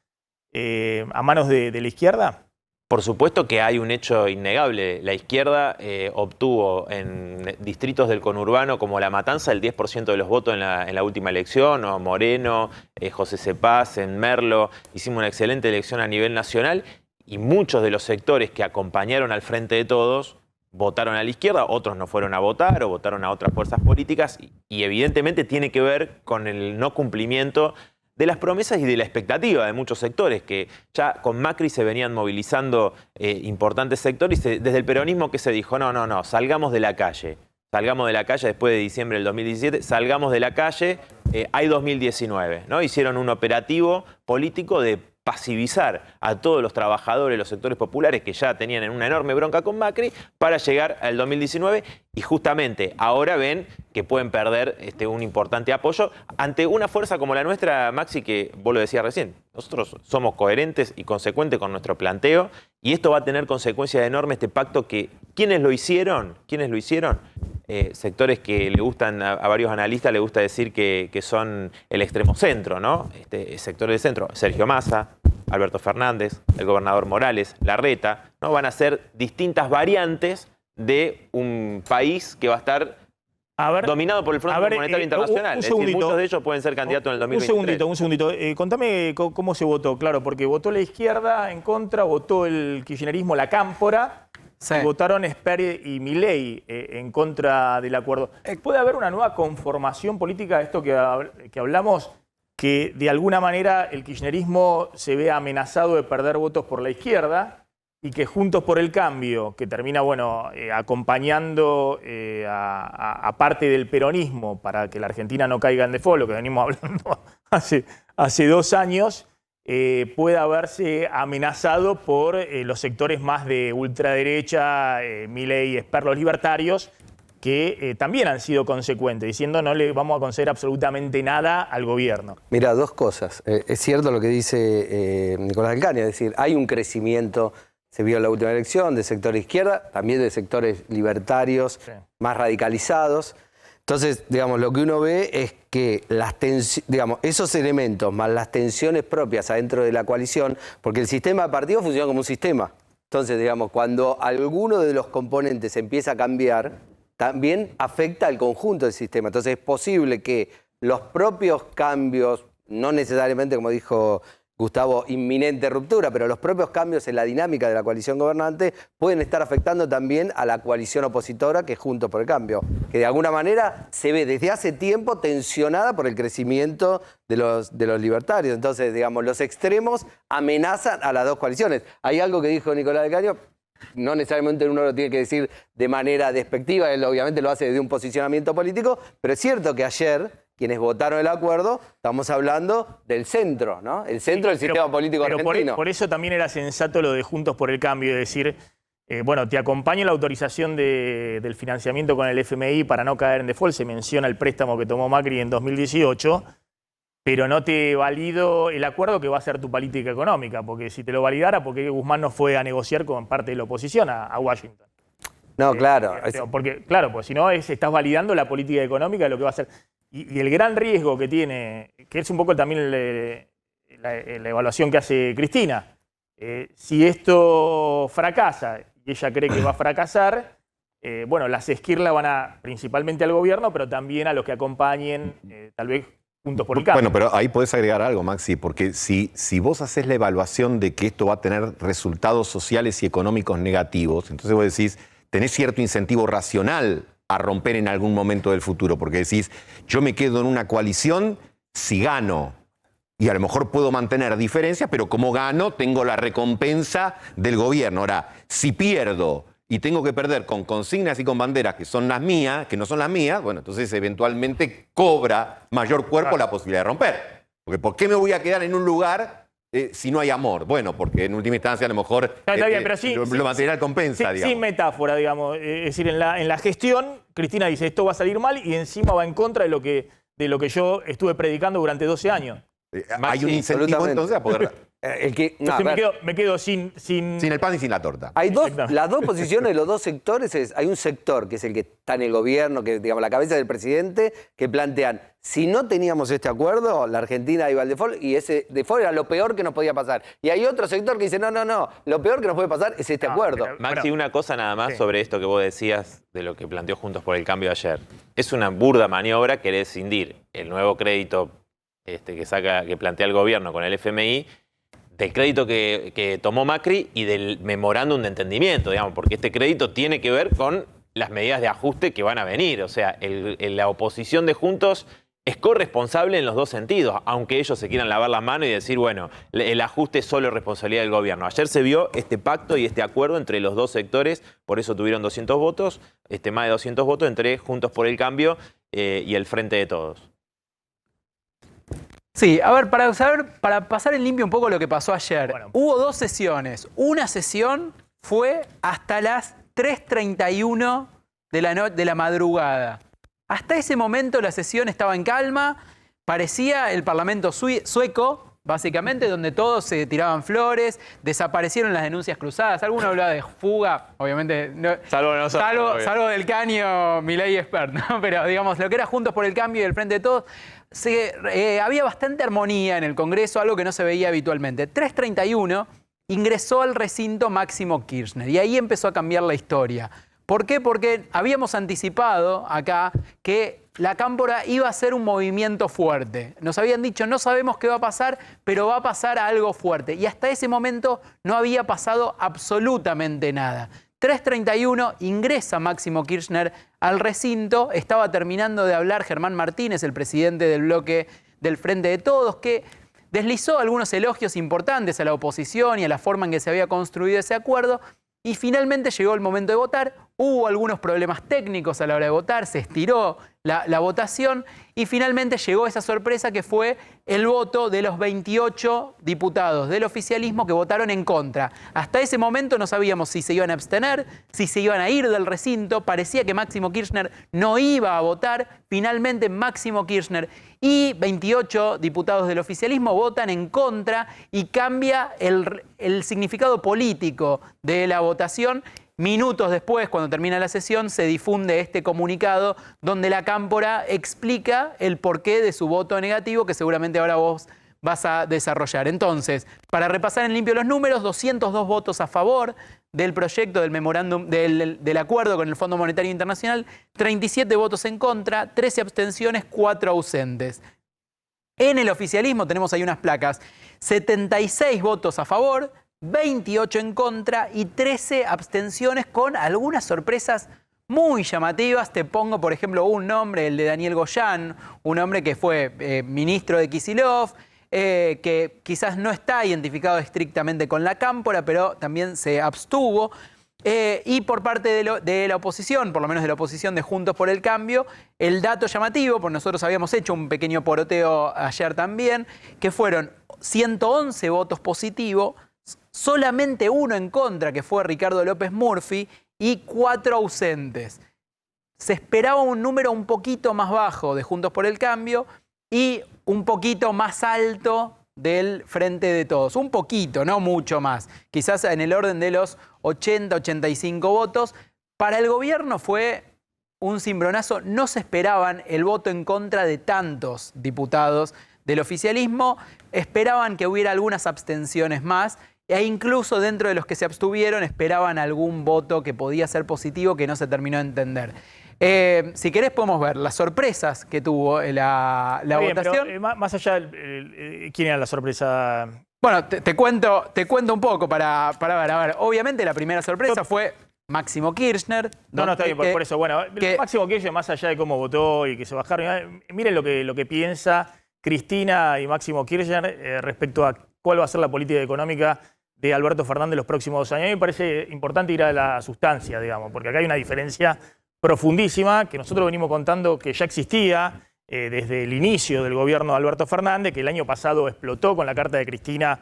a manos de la izquierda? Por supuesto que hay un hecho innegable. La izquierda obtuvo en distritos del conurbano como La Matanza el 10% de los votos en la última elección, o Moreno, José Cepaz, en Merlo. Hicimos una excelente elección a nivel nacional y muchos de los sectores que acompañaron al Frente de Todos votaron a la izquierda, otros no fueron a votar o votaron a otras fuerzas políticas y evidentemente tiene que ver con el no cumplimiento de las promesas y de la expectativa de muchos sectores, que ya con Macri se venían movilizando importantes sectores, y desde el peronismo que se dijo, no, salgamos de la calle después de diciembre del 2017, salgamos de la calle, hay 2019, ¿no? Hicieron un operativo político de pasivizar a todos los trabajadores, los sectores populares que ya tenían en una enorme bronca con Macri para llegar al 2019 y justamente ahora ven que pueden perder un importante apoyo ante una fuerza como la nuestra, Maxi, que vos lo decías recién. Nosotros somos coherentes y consecuentes con nuestro planteo y esto va a tener consecuencias enormes, este pacto que ¿quiénes lo hicieron? Sectores que le gustan, a varios analistas le gusta decir que son el extremo centro, ¿no? Sectores de centro, Sergio Massa, Alberto Fernández, el gobernador Morales, Larreta, ¿no? Van a ser distintas variantes de un país que va a estar dominado por el Fondo Monetario Internacional. Es decir, muchos de ellos pueden ser candidatos en el 2023. Un segundito. Contame cómo se votó. Claro, porque votó la izquierda en contra, votó el kirchnerismo, la cámpora. Sí. Votaron Sper y Milei en contra del acuerdo. ¿Puede haber una nueva conformación política de esto que hablamos, que de alguna manera el kirchnerismo se ve amenazado de perder votos por la izquierda y que Juntos por el Cambio, que termina acompañando a parte del peronismo para que la Argentina no caiga en default, lo que venimos hablando hace 2 años, pueda verse amenazado por los sectores más de ultraderecha, Milei, Sper, los libertarios, que también han sido consecuentes, diciendo no le vamos a conceder absolutamente nada al gobierno? Mira, 2 cosas. Es cierto lo que dice Nicolás del Caño, es decir, hay un crecimiento, se vio en la última elección, de sector izquierda, también de sectores libertarios, sí, más radicalizados. Entonces, digamos, lo que uno ve es que esos elementos más las tensiones propias adentro de la coalición, porque el sistema de partidos funciona como un sistema. Entonces, digamos, cuando alguno de los componentes empieza a cambiar, también afecta al conjunto del sistema. Entonces, es posible que los propios cambios, no necesariamente, como dijo Gustavo, inminente ruptura, pero los propios cambios en la dinámica de la coalición gobernante pueden estar afectando también a la coalición opositora, que es Juntos por el Cambio, que de alguna manera se ve desde hace tiempo tensionada por el crecimiento de los libertarios. Entonces, digamos, los extremos amenazan a las 2 coaliciones. Hay algo que dijo Nicolás del Caño no necesariamente uno lo tiene que decir de manera despectiva, él obviamente lo hace desde un posicionamiento político, pero es cierto que ayer, quienes votaron el acuerdo, estamos hablando del centro, ¿no? El centro del sistema político argentino. Por eso también era sensato lo de Juntos por el Cambio, de decir, bueno, te acompaño en la autorización del financiamiento con el FMI para no caer en default, se menciona el préstamo que tomó Macri en 2018, pero no te valido el acuerdo que va a ser tu política económica, porque si te lo validara, ¿por qué Guzmán no fue a negociar con parte de la oposición a Washington? No, claro. Porque, claro, pues si no, estás validando la política económica de lo que va a ser. Y el gran riesgo que tiene, que es un poco también la evaluación que hace Cristina, si esto fracasa, y ella cree que va a fracasar, bueno, las esquirlas van principalmente al gobierno, pero también a los que acompañen, tal vez, Juntos por el Cambio. Bueno, pero ahí podés agregar algo, Maxi, porque si vos haces la evaluación de que esto va a tener resultados sociales y económicos negativos, entonces vos decís, tenés cierto incentivo racional a romper en algún momento del futuro, porque decís, yo me quedo en una coalición si gano, y a lo mejor puedo mantener diferencias, pero como gano, tengo la recompensa del gobierno. Ahora, si pierdo y tengo que perder con consignas y con banderas que son las mías, que no son las mías, bueno, entonces eventualmente cobra mayor cuerpo la posibilidad de romper. Porque ¿por qué me voy a quedar en un lugar si no hay amor? Bueno, porque en última instancia a lo mejor está bien, pero sí, lo material compensa, digamos. Sin metáfora, digamos. Es decir, en la gestión, Cristina dice, esto va a salir mal y encima va en contra de lo que yo estuve predicando durante 12 años. Hay un incentivo entonces a poder... Entonces me quedo sin el pan y sin la torta. Hay las dos posiciones de los dos sectores. Hay un sector que es el que está en el gobierno, que digamos la cabeza del presidente, que plantean, si no teníamos este acuerdo, la Argentina iba al default y ese default era lo peor que nos podía pasar. Y hay otro sector que dice, no, lo peor que nos puede pasar es este acuerdo. Maxi, una cosa nada más sobre esto que vos decías de lo que planteó Juntos por el Cambio ayer. Es una burda maniobra querer escindir el nuevo crédito que plantea el gobierno con el FMI del crédito que tomó Macri y del memorándum de entendimiento, digamos, porque este crédito tiene que ver con las medidas de ajuste que van a venir. O sea, la oposición de Juntos es corresponsable en los dos sentidos, aunque ellos se quieran lavar las manos y decir, bueno, el ajuste es solo responsabilidad del gobierno. Ayer se vio este pacto y este acuerdo entre los dos sectores, por eso tuvieron 200 votos, más de 200 votos entre Juntos por el Cambio y el Frente de Todos. Sí, a ver, para pasar en limpio un poco lo que pasó ayer. Bueno. Hubo dos sesiones. Una sesión fue hasta las 3:31 de la madrugada. Hasta ese momento la sesión estaba en calma, parecía el Parlamento sueco, básicamente, donde todos se tiraban flores, desaparecieron las denuncias cruzadas. Alguno hablaba de fuga, obviamente. No, salvo del Caño, Milei expert, ¿no? Pero digamos, lo que era Juntos por el Cambio y el Frente de Todos, había bastante armonía en el Congreso, algo que no se veía habitualmente. 3:31 ingresó al recinto Máximo Kirchner y ahí empezó a cambiar la historia. ¿Por qué? Porque habíamos anticipado acá que la Cámpora iba a ser un movimiento fuerte. Nos habían dicho, no sabemos qué va a pasar, pero va a pasar algo fuerte. Y hasta ese momento no había pasado absolutamente nada. 3:31 ingresa Máximo Kirchner al recinto. Estaba terminando de hablar Germán Martínez, el presidente del bloque del Frente de Todos, que deslizó algunos elogios importantes a la oposición y a la forma en que se había construido ese acuerdo. Y finalmente llegó el momento de votar. Hubo algunos problemas técnicos a la hora de votar, se estiró la votación y finalmente llegó esa sorpresa que fue el voto de los 28 diputados del oficialismo que votaron en contra. Hasta ese momento no sabíamos si se iban a abstener, si se iban a ir del recinto. Parecía que Máximo Kirchner no iba a votar. Finalmente Máximo Kirchner y 28 diputados del oficialismo votan en contra y cambia el significado político de la votación. Minutos después, cuando termina la sesión, se difunde este comunicado donde la Cámpora explica el porqué de su voto negativo, que seguramente ahora vos vas a desarrollar. Entonces, para repasar en limpio los números, 202 votos a favor del proyecto del memorándum del acuerdo con el Fondo Monetario Internacional, 37 votos en contra, 13 abstenciones, 4 ausentes. En el oficialismo tenemos ahí unas placas, 76 votos a favor, 28 en contra y 13 abstenciones con algunas sorpresas muy llamativas. Te pongo, por ejemplo, un nombre, el de Daniel Goyán, un hombre que fue ministro de Kicillof, que quizás no está identificado estrictamente con la Cámpora, pero también se abstuvo. Y por parte de la oposición, por lo menos de la oposición de Juntos por el Cambio, el dato llamativo, pues nosotros habíamos hecho un pequeño poroteo ayer también, que fueron 111 votos positivos, solamente uno en contra, que fue Ricardo López Murphy, y 4 ausentes. Se esperaba un número un poquito más bajo de Juntos por el Cambio y un poquito más alto del Frente de Todos. Un poquito, no mucho más. Quizás en el orden de los 80, 85 votos. Para el gobierno fue un cimbronazo. No se esperaban el voto en contra de tantos diputados del oficialismo. Esperaban que hubiera algunas abstenciones más. E incluso dentro de los que se abstuvieron esperaban algún voto que podía ser positivo que no se terminó de entender. Si querés podemos ver las sorpresas que tuvo la votación. Pero, más allá, ¿quién era la sorpresa? Bueno, te cuento un poco para ver. A ver, obviamente la primera sorpresa fue Máximo Kirchner. No, está bien, por eso. Bueno, Máximo Kirchner, más allá de cómo votó y que se bajaron, miren lo que piensa Cristina y Máximo Kirchner respecto a cuál va a ser la política económica de Alberto Fernández los próximos 2 años. A mí me parece importante ir a la sustancia, digamos, porque acá hay una diferencia profundísima que nosotros venimos contando que ya existía desde el inicio del gobierno de Alberto Fernández, que el año pasado explotó con la carta de Cristina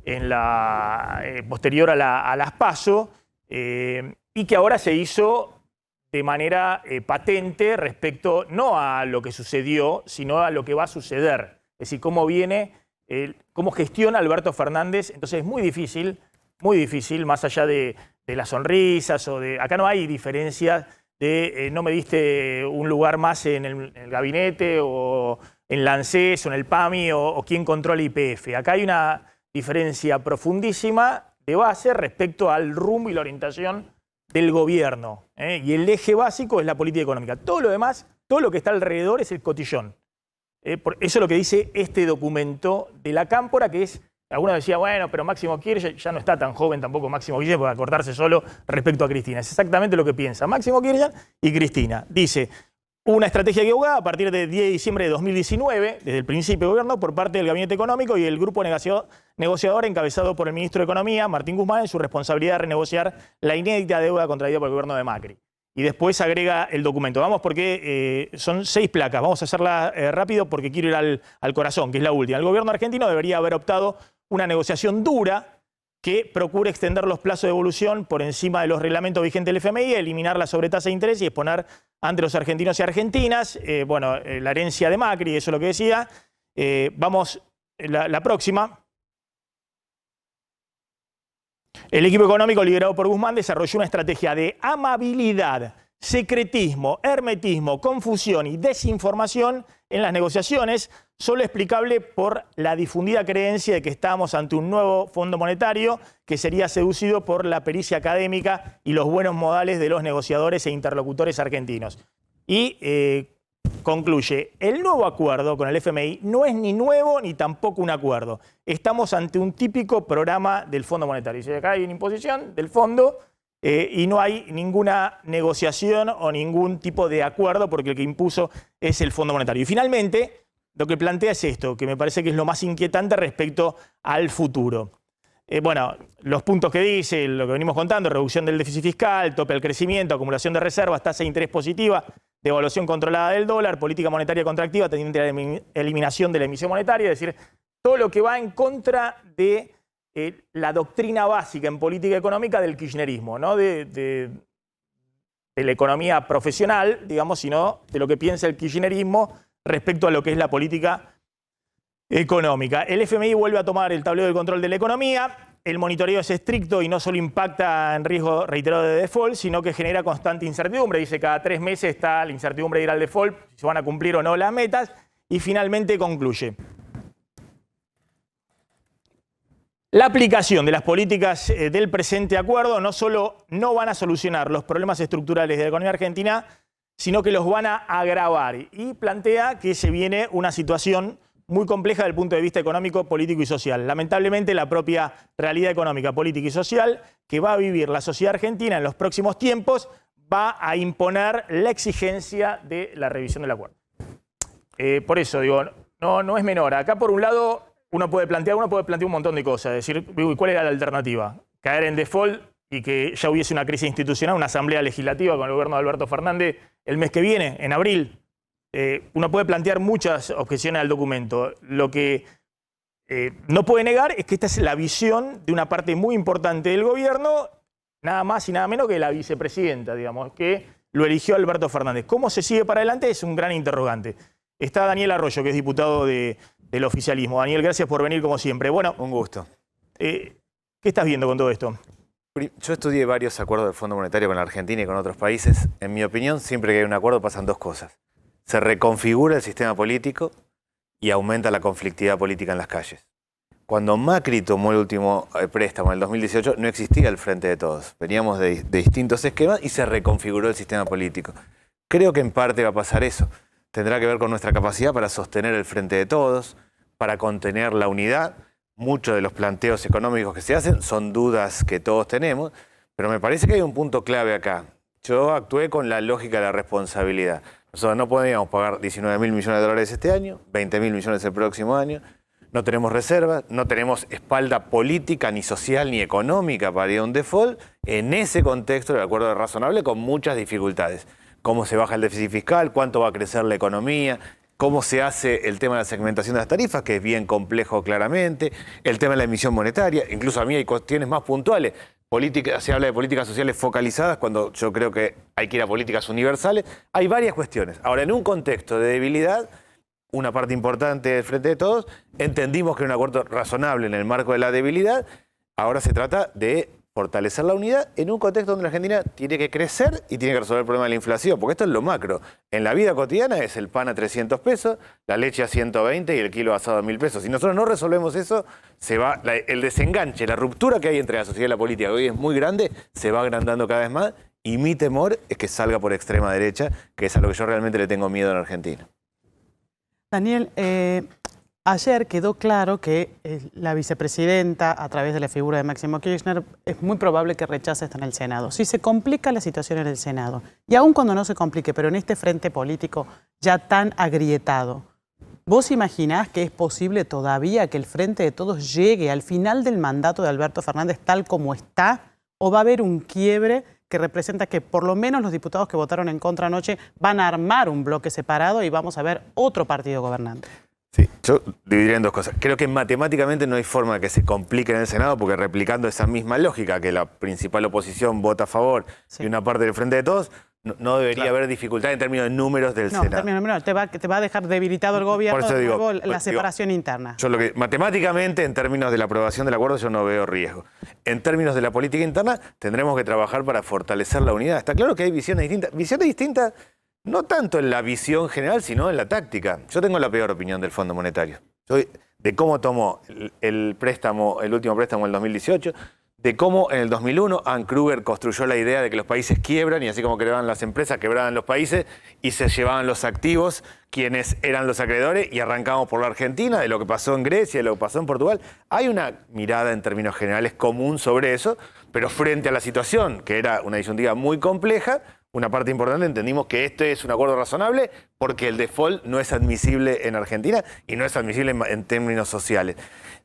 en la posterior a las PASO, y que ahora se hizo de manera patente respecto no a lo que sucedió, sino a lo que va a suceder. Es decir, cómo viene, cómo gestiona Alberto Fernández. Entonces es muy difícil, más allá de las sonrisas o de... Acá no hay diferencias de no me diste un lugar más en el gabinete o en la ANSES o en el PAMI o quién controla YPF. Acá hay una diferencia profundísima de base respecto al rumbo y la orientación del gobierno. Y el eje básico es la política económica. Todo lo demás, todo lo que está alrededor es el cotillón. Eso es lo que dice este documento de la Cámpora, que es... Algunos decían, bueno, pero Máximo Kirchner ya no está tan joven tampoco Máximo Kirchner para acordarse solo respecto a Cristina. Es exactamente lo que piensa Máximo Kirchner y Cristina. Dice, una estrategia equivocada a partir del 10 de diciembre de 2019, desde el principio del gobierno, por parte del Gabinete Económico y el grupo negociador encabezado por el ministro de Economía, Martín Guzmán, en su responsabilidad de renegociar la inédita deuda contraída por el gobierno de Macri. Y después agrega el documento. Vamos porque son 6 placas. Vamos a hacerla rápido porque quiero ir al corazón, que es la última. El gobierno argentino debería haber optado una negociación dura que procure extender los plazos de devolución por encima de los reglamentos vigentes del FMI, eliminar la sobretasa de interés y exponer ante los argentinos y argentinas, la herencia de Macri, eso es lo que decía. Vamos, la próxima. El equipo económico liderado por Guzmán desarrolló una estrategia de amabilidad, secretismo, hermetismo, confusión y desinformación en las negociaciones, solo explicable por la difundida creencia de que estábamos ante un nuevo Fondo Monetario que sería seducido por la pericia académica y los buenos modales de los negociadores e interlocutores argentinos. Y concluye, el nuevo acuerdo con el FMI no es ni nuevo ni tampoco un acuerdo. Estamos ante un típico programa del Fondo Monetario. Dice, acá hay una imposición del fondo y no hay ninguna negociación o ningún tipo de acuerdo porque el que impuso es el Fondo Monetario. Y finalmente, lo que plantea es esto, que me parece que es lo más inquietante respecto al futuro. Los puntos que dice, lo que venimos contando, reducción del déficit fiscal, tope al crecimiento, acumulación de reservas, tasa de interés positiva, devaluación controlada del dólar, política monetaria contractiva, tendiente a la eliminación de la emisión monetaria, es decir, todo lo que va en contra de la doctrina básica en política económica del kirchnerismo, no de la economía profesional, digamos, sino de lo que piensa el kirchnerismo respecto a lo que es la política económica. El FMI vuelve a tomar el tablero del control de la economía. El monitoreo es estricto y no solo impacta en riesgo reiterado de default, sino que genera constante incertidumbre. Dice, cada 3 meses está la incertidumbre de ir al default, si se van a cumplir o no las metas. Y finalmente concluye. La aplicación de las políticas del presente acuerdo no solo no van a solucionar los problemas estructurales de la economía argentina, sino que los van a agravar. Y plantea que se viene una situación muy compleja desde el punto de vista económico, político y social. Lamentablemente, la propia realidad económica, política y social que va a vivir la sociedad argentina en los próximos tiempos va a imponer la exigencia de la revisión del acuerdo. Por eso, digo, no es menor. Acá, por un lado, uno puede plantear un montón de cosas. Es decir, ¿cuál era la alternativa? Caer en default y que ya hubiese una crisis institucional, una asamblea legislativa con el gobierno de Alberto Fernández el mes que viene, en abril. Uno puede plantear muchas objeciones al documento. Lo que no puede negar es que esta es la visión de una parte muy importante del gobierno, nada más y nada menos que la vicepresidenta, digamos, que lo eligió Alberto Fernández. ¿Cómo se sigue para adelante? Es un gran interrogante. Está Daniel Arroyo, que es diputado del oficialismo. Daniel, gracias por venir como siempre. Bueno, un gusto. ¿qué estás viendo con todo esto? Yo estudié varios acuerdos del Fondo Monetario con la Argentina y con otros países. En mi opinión, siempre que hay un acuerdo pasan dos cosas. Se reconfigura el sistema político y aumenta la conflictividad política en las calles. Cuando Macri tomó el último préstamo en el 2018, no existía el Frente de Todos. Veníamos de distintos esquemas y se reconfiguró el sistema político. Creo que en parte va a pasar eso. Tendrá que ver con nuestra capacidad para sostener el Frente de Todos, para contener la unidad. Muchos de los planteos económicos que se hacen son dudas que todos tenemos, pero me parece que hay un punto clave acá. Yo actué con la lógica de la responsabilidad. Nosotros no podíamos pagar 19.000 millones de dólares este año, 20.000 millones el próximo año. No tenemos reservas, no tenemos espalda política, ni social, ni económica para ir a un default. En ese contexto, el acuerdo es razonable con muchas dificultades. Cómo se baja el déficit fiscal, cuánto va a crecer la economía, cómo se hace el tema de la segmentación de las tarifas, que es bien complejo claramente, el tema de la emisión monetaria, incluso a mí hay cuestiones más puntuales. Se habla de políticas sociales focalizadas cuando yo creo que hay que ir a políticas universales. Hay varias cuestiones. Ahora, en un contexto de debilidad, una parte importante del Frente de Todos, entendimos que era un acuerdo razonable en el marco de la debilidad. Ahora se trata de fortalecer la unidad en un contexto donde la Argentina tiene que crecer y tiene que resolver el problema de la inflación, porque esto es lo macro. En la vida cotidiana es el pan a 300 pesos, la leche a 120 y el kilo asado a 1.000 pesos. Si nosotros no resolvemos eso, se va el desenganche, la ruptura que hay entre la sociedad y la política, que hoy es muy grande, se va agrandando cada vez más, y mi temor es que salga por extrema derecha, que es a lo que yo realmente le tengo miedo en Argentina. Daniel, ayer quedó claro que la vicepresidenta, a través de la figura de Máximo Kirchner, es muy probable que rechace esto en el Senado. Si se complica la situación en el Senado, y aun cuando no se complique, pero en este frente político ya tan agrietado, ¿vos imaginás que es posible todavía que el Frente de Todos llegue al final del mandato de Alberto Fernández tal como está? ¿O va a haber un quiebre que representa que por lo menos los diputados que votaron en contra anoche van a armar un bloque separado y vamos a ver otro partido gobernante? Sí, yo dividiría en dos cosas. Creo que matemáticamente no hay forma de que se complique en el Senado, porque replicando esa misma lógica, que la principal oposición vota a favor y una parte del Frente de Todos, no debería haber dificultad en términos de números del Senado. No, te va a dejar debilitado el gobierno, por eso digo, la separación interna. Yo matemáticamente, en términos de la aprobación del acuerdo, yo no veo riesgo. En términos de la política interna, tendremos que trabajar para fortalecer la unidad. Está claro que hay visiones distintas. Visiones distintas no tanto en la visión general, sino en la táctica. Yo tengo la peor opinión del Fondo Monetario. De cómo tomó el último préstamo en el 2018, de cómo en el 2001 Anne Kruger construyó la idea de que los países quiebran y así como quebraban las empresas, quebraban los países y se llevaban los activos quienes eran los acreedores, y arrancamos por la Argentina, de lo que pasó en Grecia, de lo que pasó en Portugal. Hay una mirada en términos generales común sobre eso, pero frente a la situación, que era una disyuntiva muy compleja, una parte importante entendimos que este es un acuerdo razonable porque el default no es admisible en Argentina y no es admisible en términos sociales.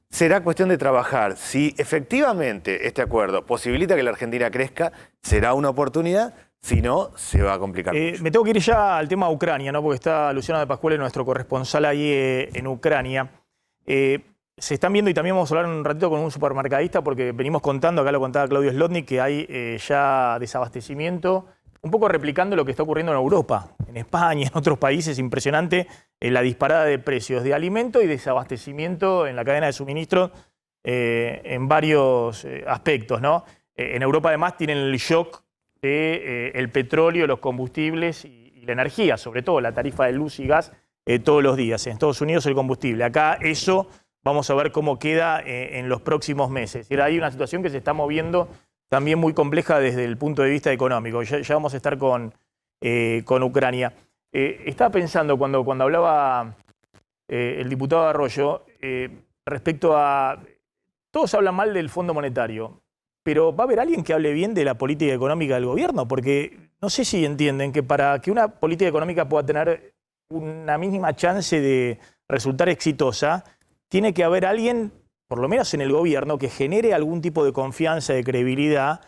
Será cuestión de trabajar. Si efectivamente este acuerdo posibilita que la Argentina crezca, será una oportunidad. Si no, se va a complicar mucho. Me tengo que ir ya al tema Ucrania, ¿no? Porque está Luciano de Pascuale, nuestro corresponsal ahí en Ucrania. Se están viendo, y también vamos a hablar un ratito con un supermercadista, porque venimos contando, acá lo contaba Claudio Slotnick, que hay ya desabastecimiento, un poco replicando lo que está ocurriendo en Europa, en España, en otros países. Impresionante la disparada de precios de alimentos y desabastecimiento en la cadena de suministro en varios aspectos, ¿no? En Europa además tienen el shock de el petróleo, los combustibles y la energía, sobre todo la tarifa de luz y gas todos los días. En Estados Unidos el combustible. Acá eso vamos a ver cómo queda en los próximos meses. Hay una situación que se está moviendo también muy compleja desde el punto de vista económico. Ya vamos a estar con Ucrania. Estaba pensando cuando hablaba el diputado Arroyo respecto a... Todos hablan mal del Fondo Monetario, pero ¿va a haber alguien que hable bien de la política económica del gobierno? Porque no sé si entienden que para que una política económica pueda tener una mínima chance de resultar exitosa, tiene que haber alguien, por lo menos en el gobierno, que genere algún tipo de confianza, de credibilidad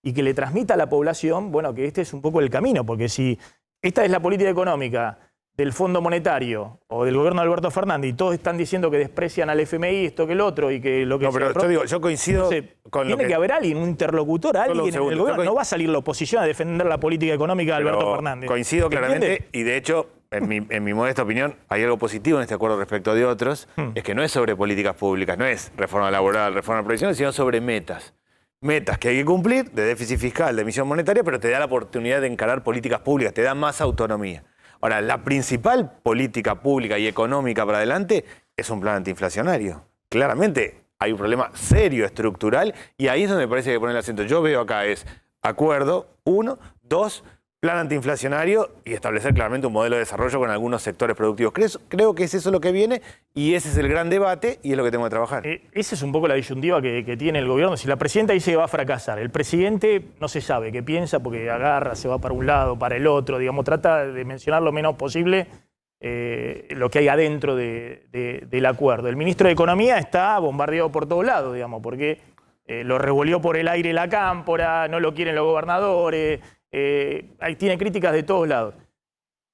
y que le transmita a la población, bueno, que este es un poco el camino, porque si esta es la política económica del Fondo Monetario o del gobierno de Alberto Fernández y todos están diciendo que desprecian al FMI, esto que el otro y que lo que... No, pero yo coincido con lo tiene que haber alguien, un interlocutor, alguien en el gobierno. No va a salir la oposición a defender la política económica de Alberto Fernández. Coincido claramente y de hecho, en mi modesta opinión, hay algo positivo en este acuerdo respecto de otros, es que no es sobre políticas públicas, no es reforma laboral, reforma previsional, sino sobre metas. Metas que hay que cumplir de déficit fiscal, de emisión monetaria, pero te da la oportunidad de encarar políticas públicas, te da más autonomía. Ahora, la principal política pública y económica para adelante es un plan antiinflacionario. Claramente hay un problema serio, estructural, y ahí es donde me parece que poner el acento. Yo veo acá es acuerdo, 1, 2, plan antiinflacionario y establecer claramente un modelo de desarrollo con algunos sectores productivos. Creo que es eso lo que viene y ese es el gran debate y es lo que tengo que trabajar. Esa es un poco la disyuntiva que tiene el gobierno. Si la presidenta dice que va a fracasar, el presidente no se sabe qué piensa porque agarra, se va para un lado, para el otro, digamos, trata de mencionar lo menos posible lo que hay adentro del acuerdo. El ministro de Economía está bombardeado por todos lados, digamos, porque lo revolvió por el aire la cámpora, no lo quieren los gobernadores. Ahí tiene críticas de todos lados.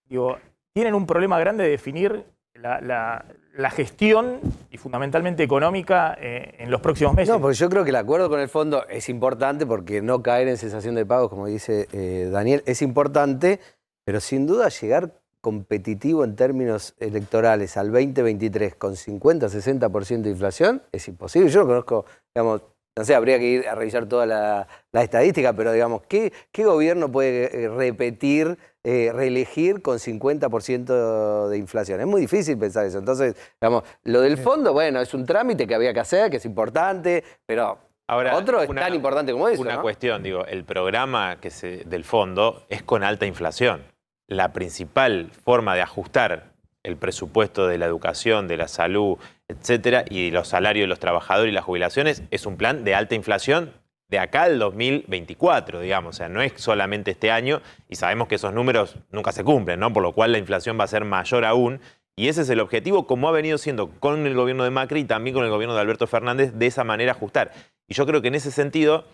Digo, tienen un problema grande de definir la gestión y fundamentalmente económica en los próximos meses. No, porque yo creo que el acuerdo con el fondo es importante porque no caer en cesación de pagos, como dice Daniel, es importante, pero sin duda llegar competitivo en términos electorales al 2023 con 50-60% de inflación es imposible. Yo no conozco, digamos, no sé, habría que ir a revisar toda la estadística, pero digamos, ¿qué gobierno puede repetir, reelegir con 50% de inflación? Es muy difícil pensar eso. Entonces, digamos, lo del fondo, bueno, es un trámite que había que hacer, que es importante, pero ahora, otro es tan importante como eso, Una ¿no? cuestión, digo, el programa del fondo es con alta inflación. La principal forma de ajustar el presupuesto de la educación, de la salud, etcétera, y los salarios de los trabajadores y las jubilaciones, es un plan de alta inflación de acá al 2024, digamos. O sea, no es solamente este año y sabemos que esos números nunca se cumplen, ¿no? Por lo cual la inflación va a ser mayor aún. Y ese es el objetivo, como ha venido siendo con el gobierno de Macri y también con el gobierno de Alberto Fernández, de esa manera ajustar. Y yo creo que en ese sentido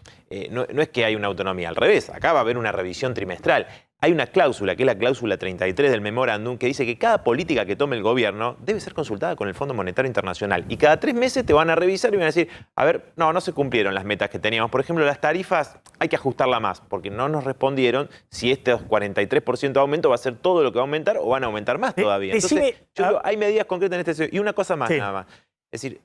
no es que hay una autonomía, al revés, acá va a haber una revisión trimestral. Hay una cláusula, que es la cláusula 33 del memorándum, que dice que cada política que tome el gobierno debe ser consultada con el Fondo Monetario Internacional. Y cada 3 meses te van a revisar y van a decir, a ver, no se cumplieron las metas que teníamos. Por ejemplo, las tarifas hay que ajustarla más, porque no nos respondieron si este 43% de aumento va a ser todo lo que va a aumentar o van a aumentar más todavía. Entonces, yo digo, hay medidas concretas en este sentido. Y una cosa más, nada más. Es decir,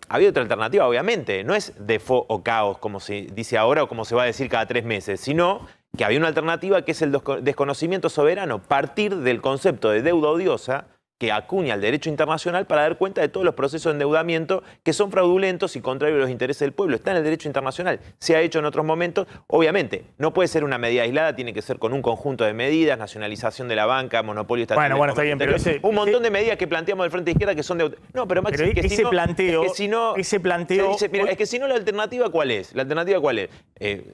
había otra alternativa, obviamente. No es default o caos, como se dice ahora o como se va a decir cada 3 meses, sino que había una alternativa que es el desconocimiento soberano, partir del concepto de deuda odiosa que acuña el derecho internacional para dar cuenta de todos los procesos de endeudamiento que son fraudulentos y contrarios a los intereses del pueblo. Está en el derecho internacional, se ha hecho en otros momentos. Obviamente, no puede ser una medida aislada, tiene que ser con un conjunto de medidas, nacionalización de la banca, monopolio estatal. Bueno, está bien, pero un montón de medidas que planteamos del Frente Izquierda que son de... No, pero Maxi, pero que ese planteo... Mira, es que si no, ¿la alternativa cuál es? La alternativa cuál es?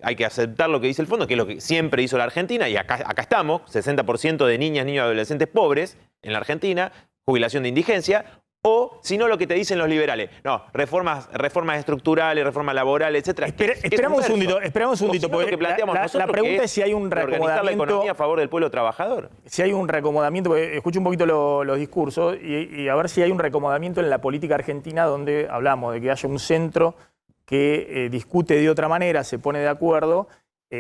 Hay que aceptar lo que dice el fondo, que es lo que siempre hizo la Argentina, y acá estamos, 60% de niñas, niños y adolescentes pobres en la Argentina, jubilación de indigencia, o si no lo que te dicen los liberales. No, reformas estructurales, reformas laborales, etcétera. Esperamos un segundito, porque la pregunta es si hay un reacomodamiento... la economía a favor del pueblo trabajador. Si hay un reacomodamiento, porque escucho un poquito los discursos, y a ver si hay un reacomodamiento en la política argentina donde hablamos de que haya un centro que discute de otra manera, se pone de acuerdo.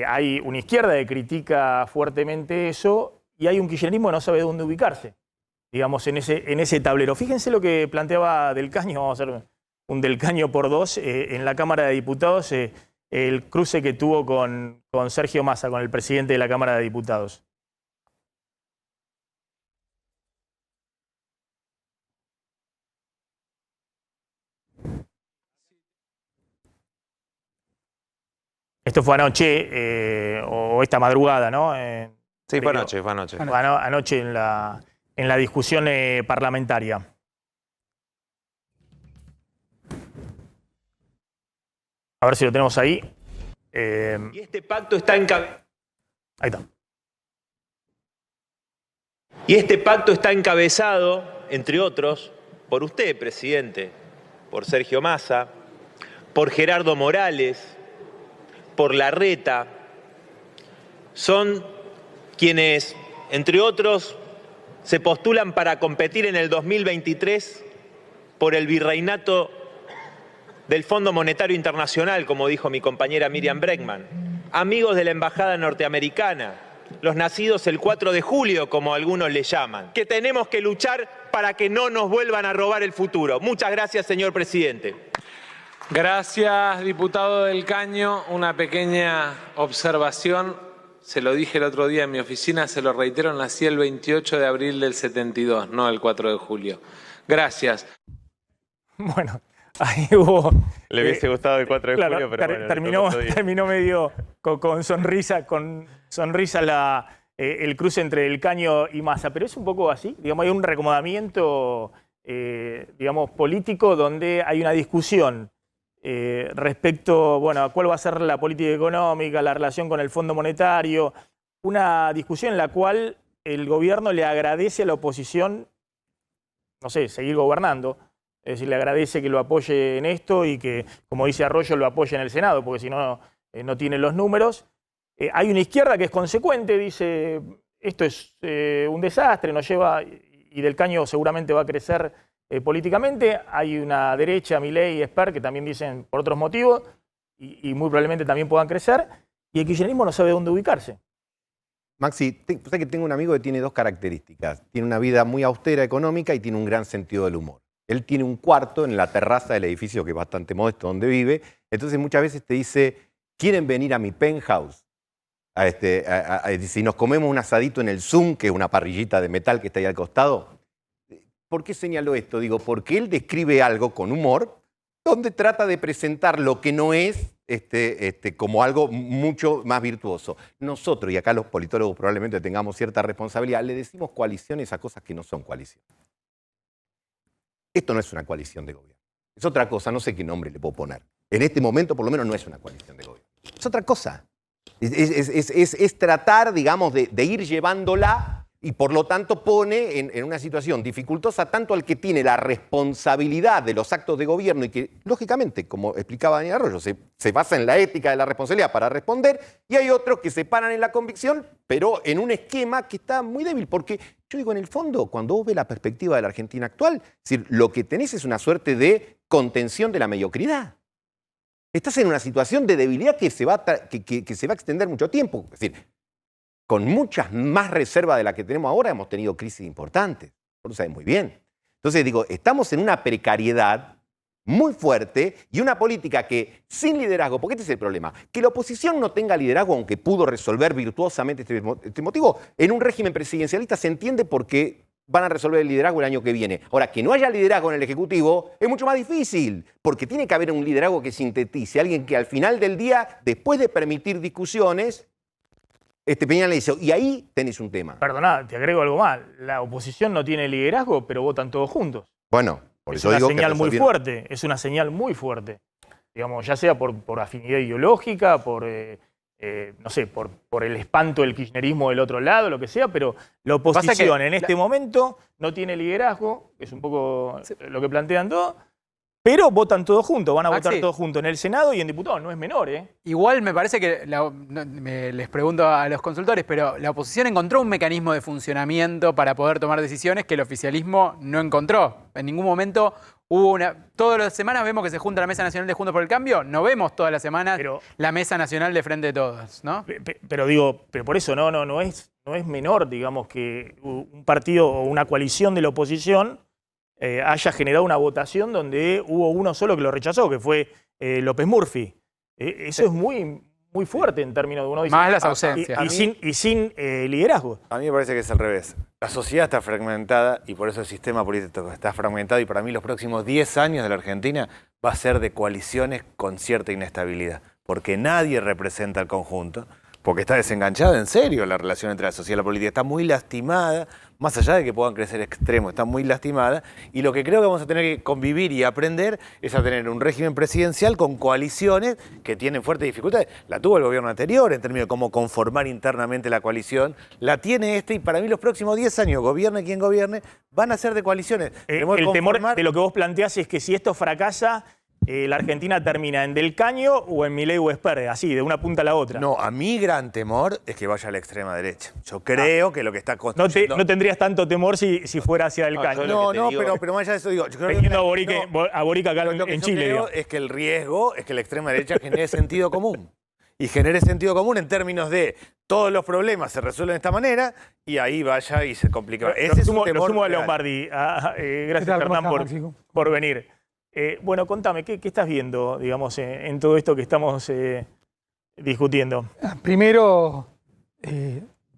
Hay una izquierda que critica fuertemente eso y hay un kirchnerismo que no sabe dónde ubicarse, digamos, en ese tablero. Fíjense lo que planteaba Del Caño, vamos a hacer un Del Caño por 2 en la Cámara de Diputados, el cruce que tuvo con Sergio Massa, con el presidente de la Cámara de Diputados. Esto fue anoche, o esta madrugada, ¿no? Sí, fue anoche. Anoche en la discusión parlamentaria. A ver si lo tenemos ahí. Y este pacto está encabezado. Ahí está. Y este pacto está encabezado, entre otros, por usted, presidente, por Sergio Massa, por Gerardo Morales, por Larreta son quienes, entre otros, se postulan para competir en el 2023 por el virreinato del Fondo Monetario Internacional, como dijo mi compañera Miriam Bregman, amigos de la Embajada Norteamericana, los nacidos el 4 de julio, como algunos le llaman, que tenemos que luchar para que no nos vuelvan a robar el futuro. Muchas gracias, señor presidente. Gracias, diputado del Caño. Una pequeña observación. Se lo dije el otro día en mi oficina, se lo reitero, nací el 28 de abril del 72, no el 4 de julio. Gracias. Bueno, ahí hubo... Le hubiese gustado el 4 de claro, julio, pero bueno, terminó medio con sonrisa el cruce entre el Caño y Massa, pero es un poco así, digamos, hay un reacomodamiento, digamos, político donde hay una discusión respecto, bueno, a cuál va a ser la política económica, la relación con el Fondo Monetario, una discusión en la cual el gobierno le agradece a la oposición, no sé, seguir gobernando. Es decir, le agradece que lo apoye en esto y que, como dice Arroyo, lo apoye en el Senado, porque si no, no tiene los números. Hay una izquierda que es consecuente, dice, esto es un desastre, nos lleva, y del Caño seguramente va a crecer políticamente. Hay una derecha, Milei y Esper, que también dicen por otros motivos, y muy probablemente también puedan crecer, y el kirchnerismo no sabe dónde ubicarse. Maxi, sé que tengo un amigo que tiene dos características. Tiene una vida muy austera económica y tiene un gran sentido del humor. Él tiene un cuarto en la terraza del edificio, que es bastante modesto, donde vive. Entonces muchas veces te dice, ¿quieren venir a mi penthouse? Si nos comemos un asadito en el Zoom, que es una parrillita de metal que está ahí al costado. ¿Por qué señalo esto? Digo, porque él describe algo con humor, donde trata de presentar lo que no es como algo mucho más virtuoso. Nosotros, y acá los politólogos probablemente tengamos cierta responsabilidad, le decimos coaliciones a cosas que no son coaliciones. Esto no es una coalición de gobierno. Es otra cosa, no sé qué nombre le puedo poner. En este momento, por lo menos, no es una coalición de gobierno. Es otra cosa. Es tratar, digamos, de ir llevándola y, por lo tanto, pone en una situación dificultosa tanto al que tiene la responsabilidad de los actos de gobierno y que, lógicamente, como explicaba Daniel Arroyo, se basa en la ética de la responsabilidad para responder, y hay otros que se paran en la convicción, pero en un esquema que está muy débil, porque yo digo, en el fondo, cuando vos ves la perspectiva de la Argentina actual, es decir, lo que tenés es una suerte contención de la mediocridad. Estás en una situación de debilidad que se va a extender mucho tiempo. Es decir, con muchas más reservas de las que tenemos ahora hemos tenido crisis importantes. Vos lo sabés muy bien. Entonces digo, estamos en una precariedad muy fuerte y una política que sin liderazgo, porque este es el problema, que la oposición no tenga liderazgo, aunque pudo resolver virtuosamente este motivo, en un régimen presidencialista se entiende porque van a resolver el liderazgo el año que viene. Ahora, que no haya liderazgo en el Ejecutivo es mucho más difícil, porque tiene que haber un liderazgo que sintetice, alguien que al final del día, después de permitir discusiones, Peña le dice, y ahí tenés un tema. Perdona, te agrego algo más. La oposición no tiene liderazgo, pero votan todos juntos. Bueno, por eso es digo una señal que muy fuerte, es una señal muy fuerte. Digamos, ya sea por afinidad ideológica, no sé, por el espanto del kirchnerismo del otro lado, lo que sea, pero la oposición en este momento no tiene liderazgo, que es un poco lo que plantean todos, pero votan todos juntos, van a votar todos juntos en el Senado y en diputados, no es menor, ¿eh? Igual me parece que, les pregunto a los consultores, pero la oposición encontró un mecanismo de funcionamiento para poder tomar decisiones que el oficialismo no encontró. En ningún momento hubo todas las semanas vemos que se junta la Mesa Nacional de Juntos por el Cambio, no vemos todas las semanas la Mesa Nacional de Frente de Todos, ¿no? Pero digo, por eso no es menor, digamos, que un partido o una coalición de la oposición haya generado una votación donde hubo uno solo que lo rechazó, que fue López Murphy. Eso es muy fuerte en términos de uno dice, más las ausencias. Y sin liderazgo. A mí me parece que es al revés. La sociedad está fragmentada y por eso el sistema político está fragmentado, y para mí los próximos 10 años de la Argentina va a ser de coaliciones con cierta inestabilidad, porque nadie representa al conjunto, porque está desenganchada en serio la relación entre la sociedad y la política, está muy lastimada, más allá de que puedan crecer extremos, está muy lastimada, y lo que creo que vamos a tener que convivir y aprender es a tener un régimen presidencial con coaliciones que tienen fuertes dificultades. La tuvo el gobierno anterior en términos de cómo conformar internamente la coalición, la tiene y para mí los próximos 10 años, gobierne quien gobierne, van a ser de coaliciones. El temor de lo que vos planteás es que si esto fracasa, la Argentina termina en Del Caño o en Milei o Esperde, así, de una punta a la otra. No, a mi gran temor es que vaya a la extrema derecha. Yo creo que lo que está construyendo... No tendrías tanto temor si fuera hacia Del Caño. Pero más allá de eso digo... Yo creo teniendo a Boric acá lo que en yo Chile. creo Digo. es que el riesgo es que la extrema derecha genere sentido común. Y genere sentido común en términos de todos los problemas se resuelven de esta manera y ahí vaya y se complica. Ese es un temor lo sumo a real. Lombardi. Gracias, Fernán, por venir. Bueno, contame, ¿qué estás viendo, digamos, en todo esto que estamos discutiendo? Primero,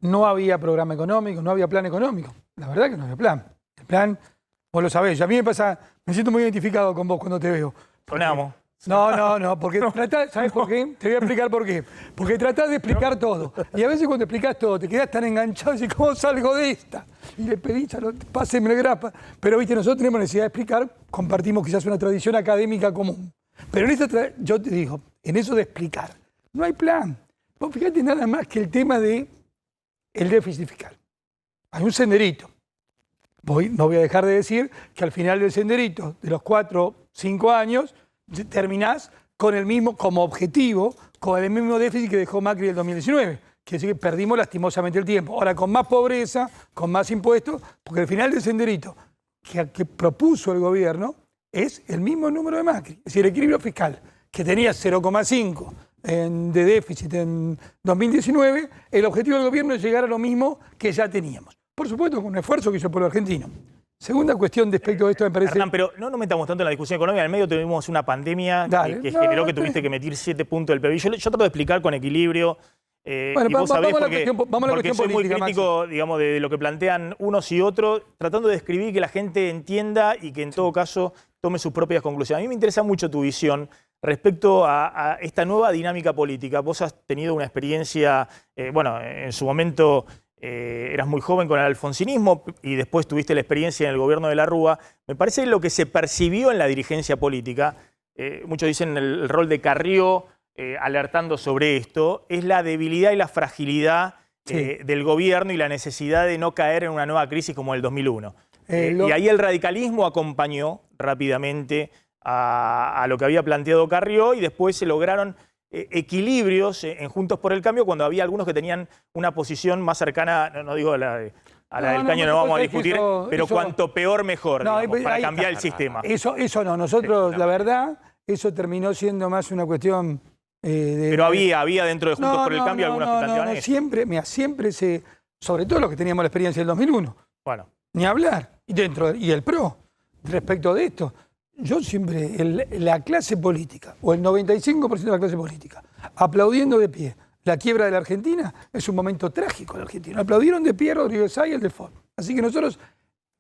no había programa económico, no había plan económico. La verdad que no había plan. El plan, vos lo sabés, a mí me pasa, me siento muy identificado con vos cuando te veo. Sonamos. No, porque tratás, ¿sabes por qué? Te voy a explicar por qué. Porque tratás de explicar todo. Y a veces cuando explicás todo, te quedás tan enganchado y decís, ¿cómo salgo de esta? Y le pedís, pásenme el grapa. Pero, viste, nosotros tenemos necesidad de explicar, compartimos quizás una tradición académica común. Pero en esta, yo te digo, en eso de explicar, no hay plan. Vos fíjate nada más que el tema de el déficit fiscal. Hay un senderito. No voy a dejar de decir que al final del senderito, de los 4 o 5 años, terminás con el mismo, como objetivo, con el mismo déficit que dejó Macri en el 2019. Quiere decir que perdimos lastimosamente el tiempo. Ahora, con más pobreza, con más impuestos, porque al final del senderito que propuso el gobierno es el mismo número de Macri. Es decir, el equilibrio fiscal, que tenía 0,5 de déficit en 2019, el objetivo del gobierno es llegar a lo mismo que ya teníamos. Por supuesto, con un esfuerzo que hizo el pueblo argentino. Segunda cuestión respecto a esto, me parece... Hernán, pero no nos metamos tanto en la discusión económica. En el medio tuvimos una pandemia que generó que tuviste que meter 7 puntos del PBI. Yo trato de explicar con equilibrio. Bueno, y vos sabés vamos a la cuestión soy muy política, crítico, digamos, de lo que plantean unos y otros, tratando de describir que la gente entienda y que en todo caso tome sus propias conclusiones. A mí me interesa mucho tu visión respecto a esta nueva dinámica política. Vos has tenido una experiencia, en su momento... eras muy joven con el alfonsinismo y después tuviste la experiencia en el gobierno de la Rúa. Me parece lo que se percibió en la dirigencia política, muchos dicen el rol de Carrió alertando sobre esto, es la debilidad y la fragilidad del gobierno y la necesidad de no caer en una nueva crisis como el 2001. Y ahí el radicalismo acompañó rápidamente a lo que había planteado Carrió y después se lograron equilibrios en Juntos por el Cambio cuando había algunos que tenían una posición más cercana, no digo a la del Caño, no vamos a discutir, pero cuanto peor mejor, digamos, para cambiar el sistema. Eso no, nosotros, la verdad, eso terminó siendo más una cuestión pero había dentro de Juntos por el Cambio algunos que planteaban eso. Siempre sobre todo los que teníamos la experiencia del 2001. Bueno. Ni hablar. Y el PRO, respecto de esto. Yo siempre, la clase política, o el 95% de la clase política, aplaudiendo de pie la quiebra de la Argentina, es un momento trágico de la Argentina. Aplaudieron de pie Rodríguez Sá y el default. Así que nosotros,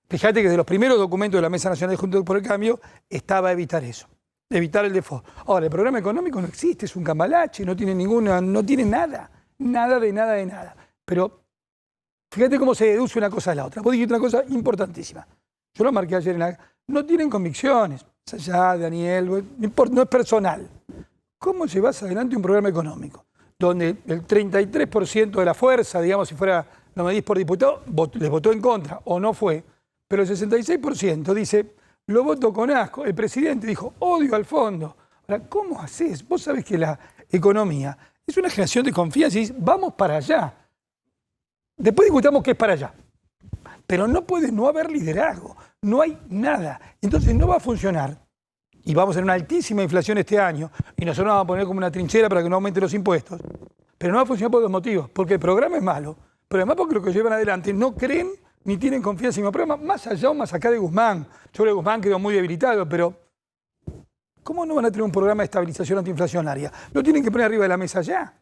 fíjate que de los primeros documentos de la Mesa Nacional de Juntos por el Cambio, estaba evitar eso, evitar el default. Ahora, el programa económico no existe, es un cambalache, no tiene nada de nada. Pero fíjate cómo se deduce una cosa de la otra. Vos dijiste una cosa importantísima. Yo lo marqué ayer no tienen convicciones. Allá, Daniel, no es personal. ¿Cómo llevas adelante un programa económico donde el 33% de la fuerza, digamos, si fuera, lo medís por diputado, les votó en contra o no fue, pero el 66% dice, lo voto con asco. El presidente dijo, odio al fondo. Ahora, ¿cómo haces? Vos sabés que la economía es una generación de confianza y dices, vamos para allá. Después discutamos qué es para allá. Pero no puede no haber liderazgo, no hay nada. Entonces no va a funcionar. Y vamos a tener una altísima inflación este año y nosotros nos vamos a poner como una trinchera para que no aumenten los impuestos. Pero no va a funcionar por dos motivos. Porque el programa es malo, pero además porque lo que llevan adelante no creen ni tienen confianza en el programa, más allá o más acá de Guzmán. Yo creo que Guzmán quedó muy debilitado, pero ¿cómo no van a tener un programa de estabilización antiinflacionaria? Lo tienen que poner arriba de la mesa ya.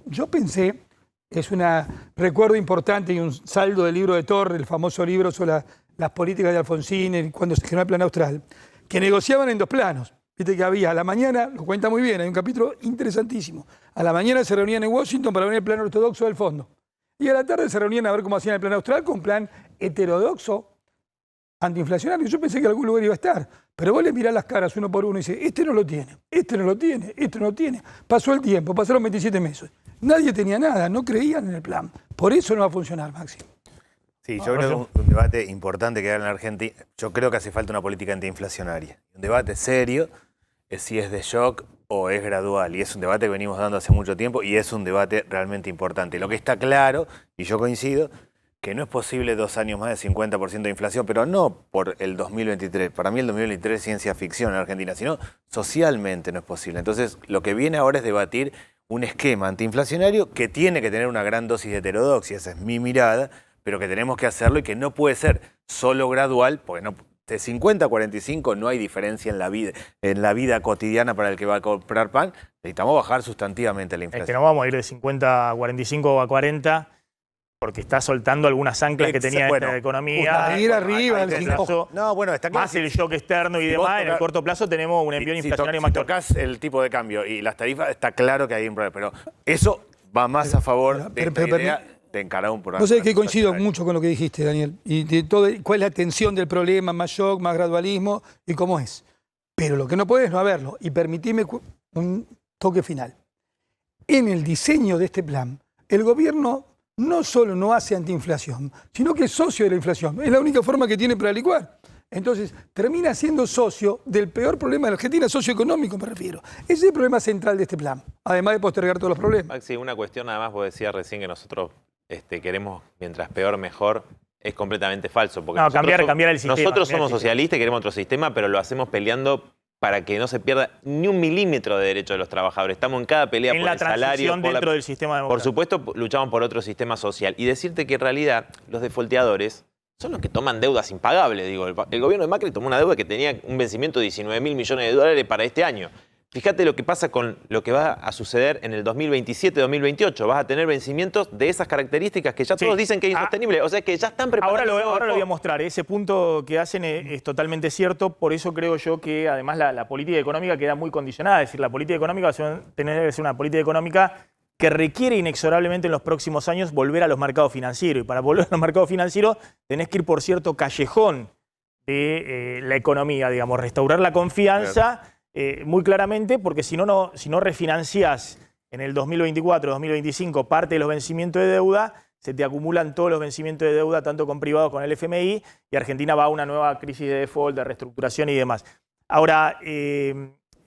Yo pensé... Es un recuerdo importante y un saldo del libro de Torre, el famoso libro sobre las políticas de Alfonsín, cuando se generó el Plan Austral, que negociaban en dos planos. Viste que había, a la mañana, lo cuenta muy bien, hay un capítulo interesantísimo. A la mañana se reunían en Washington para ver el plan ortodoxo del fondo. Y a la tarde se reunían a ver cómo hacían el Plan Austral con un plan heterodoxo antiinflacionario. Yo pensé que en algún lugar iba a estar. Pero vos le mirás las caras uno por uno y dices, este no lo tiene, este no lo tiene, este no lo tiene. Pasó el tiempo, pasaron 27 meses. Nadie tenía nada, no creían en el plan. Por eso no va a funcionar, Maxi. Sí, yo creo que un debate importante que hay en la Argentina, yo creo que hace falta una política antiinflacionaria. Un debate serio es si es de shock o es gradual. Y es un debate que venimos dando hace mucho tiempo y es un debate realmente importante. Lo que está claro, y yo coincido, que no es posible 2 años más de 50% de inflación, pero no por el 2023. Para mí el 2023 es ciencia ficción en Argentina, sino socialmente no es posible. Entonces, lo que viene ahora es debatir un esquema antiinflacionario que tiene que tener una gran dosis de heterodoxia, esa es mi mirada, pero que tenemos que hacerlo y que no puede ser solo gradual, porque no, de 50 a 45 no hay diferencia en la vida cotidiana para el que va a comprar pan. Necesitamos bajar sustantivamente la inflación. Es que no vamos a ir de 50 a 45 o a 40 porque está soltando algunas anclas que tenía esta economía. Ir arriba, no, bueno, está claro. Más el shock externo y demás, en el corto plazo tenemos un envío inflacionario más. Si tocas el tipo de cambio y las tarifas, está claro que hay un problema, pero eso va más a favor de esta idea de encarar un programa. No sé que coincido mucho con lo que dijiste, Daniel, y de todo, cuál es la atención del problema, más shock, más gradualismo y cómo es. Pero lo que no puede es no haberlo. Y permitime un toque final. En el diseño de este plan, el gobierno no solo no hace antiinflación, sino que es socio de la inflación. Es la única forma que tiene para licuar. Entonces, termina siendo socio del peor problema de la Argentina, socioeconómico me refiero. Ese es el problema central de este plan, además de postergar todos los problemas. Maxi, una cuestión nada más, vos decías recién que nosotros queremos mientras peor mejor. Es completamente falso. Porque no, cambiar el sistema. Nosotros somos socialistas y queremos otro sistema, pero lo hacemos peleando para que no se pierda ni un milímetro de derecho de los trabajadores. Estamos en cada pelea por el salario. Dentro del sistema democrático. Por supuesto, luchamos por otro sistema social. Y decirte que en realidad los defaulteadores son los que toman deudas impagables. Digo, el gobierno de Macri tomó una deuda que tenía un vencimiento de 19.000 millones de dólares para este año. Fíjate lo que pasa con lo que va a suceder en el 2027-2028. Vas a tener vencimientos de esas características que ya todos dicen que es insostenible. O sea, que ya están preparados. Ahora lo voy a mostrar. Ese punto que hacen es totalmente cierto. Por eso creo yo que además la política económica queda muy condicionada. Es decir, la política económica va a tener que ser una política económica que requiere inexorablemente en los próximos años volver a los mercados financieros. Y para volver a los mercados financieros tenés que ir por cierto callejón de la economía, digamos, restaurar la confianza. Muy claramente, porque si no refinanciás en el 2024-2025 parte de los vencimientos de deuda, se te acumulan todos los vencimientos de deuda, tanto con privados con el FMI, y Argentina va a una nueva crisis de default, de reestructuración y demás. Ahora,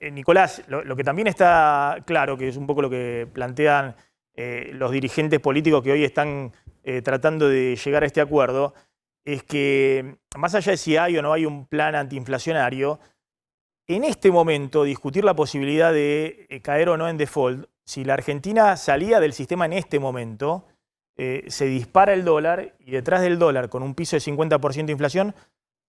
Nicolás, lo que también está claro, que es un poco lo que plantean los dirigentes políticos que hoy están tratando de llegar a este acuerdo, es que más allá de si hay o no hay un plan antiinflacionario, en este momento discutir la posibilidad de caer o no en default, si la Argentina salía del sistema en este momento, se dispara el dólar y detrás del dólar, con un piso de 50% de inflación,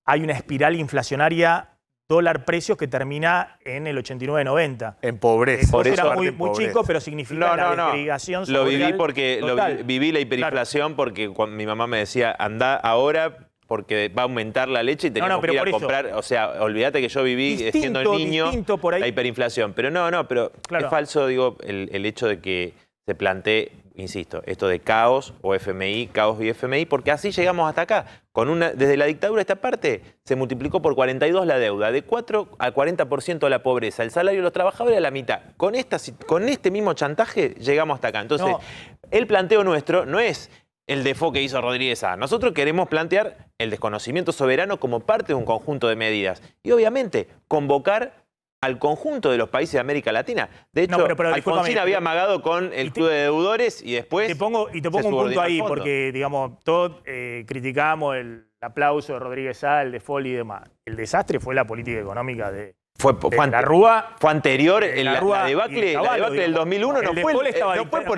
hay una espiral inflacionaria dólar-precios que termina en el 89-90. En pobreza. Por eso era muy chico, pero significa la desagregación social. Lo viví porque viví la hiperinflación porque cuando mi mamá me decía, anda ahora porque va a aumentar la leche y tenemos que ir a comprar. O sea, olvídate que yo viví siendo niño por ahí. La hiperinflación. Pero pero es falso, digo, el hecho de que se plantee, insisto, esto de caos o FMI, caos y FMI, porque así llegamos hasta acá. Desde la dictadura esta parte se multiplicó por 42 la deuda, de 4 al 40% la pobreza, el salario de los trabajadores a la mitad. Con este mismo chantaje llegamos hasta acá. Entonces, el planteo nuestro no es el default que hizo Rodríguez Sá. Nosotros queremos plantear el desconocimiento soberano como parte de un conjunto de medidas. Y obviamente convocar al conjunto de los países de América Latina. De hecho, Alfonsín había amagado con el club de deudores y después te pongo un punto ahí, porque digamos, todos criticamos el aplauso de Rodríguez Sá, el default y demás. El desastre fue la política económica de la Rúa. Fue anterior, la debacle del 2001 no fue por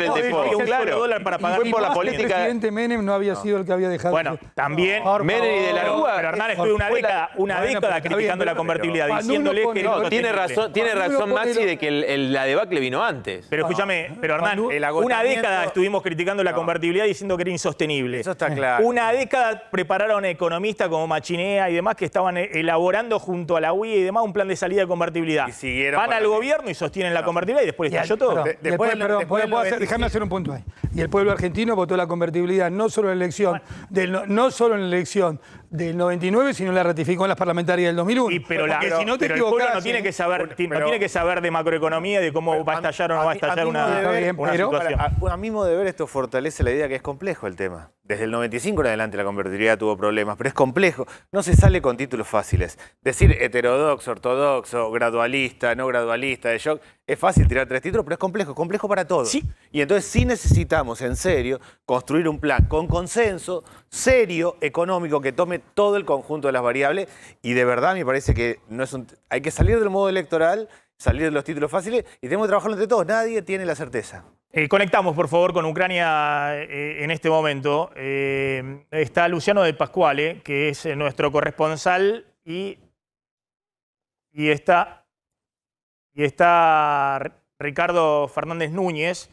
el default, claro. Fue por la política. El presidente Menem no había sido el que había dejado. Bueno, también Menem y de la Rúa. Pero Hernán estuvo una década criticando la convertibilidad, diciéndole que no. Tiene razón Maxi de que la debacle vino antes. Pero escúchame, Hernán, una década estuvimos criticando la convertibilidad diciendo que era insostenible. Eso está claro. Una década prepararon economistas como Machinea y demás que estaban elaborando junto a la UIA y demás un plan de salida de convertibilidad. Van al gobierno y sostienen la convertibilidad y después estalló todo. Déjame hacer un punto ahí. Y el pueblo argentino votó la convertibilidad no solo en la elección del 99, sino la ratificó en las parlamentarias del 2001. Pero si no te el pueblo equivocás, no tiene que saber, no tiene que saber de macroeconomía, de cómo va a estallar o no va a estallar una situación. A mi modo de ver, esto fortalece la idea que es complejo el tema. Desde el 95 en adelante la convertibilidad tuvo problemas, pero es complejo. No se sale con títulos fáciles. Decir heterodoxo, ortodoxo, gradualista, no gradualista, de shock, es fácil tirar 3 títulos, pero es complejo para todos. Sí. Y entonces sí necesitamos, en serio, construir un plan con consenso, serio, económico, que tome todo el conjunto de las variables. Y de verdad me parece que no es hay que salir del modo electoral, salir de los títulos fáciles y tenemos que trabajarlo entre todos. Nadie tiene la certeza. Conectamos, por favor, con Ucrania en este momento. Está Luciano de Pasquale, que es nuestro corresponsal, y está Ricardo Fernández Núñez,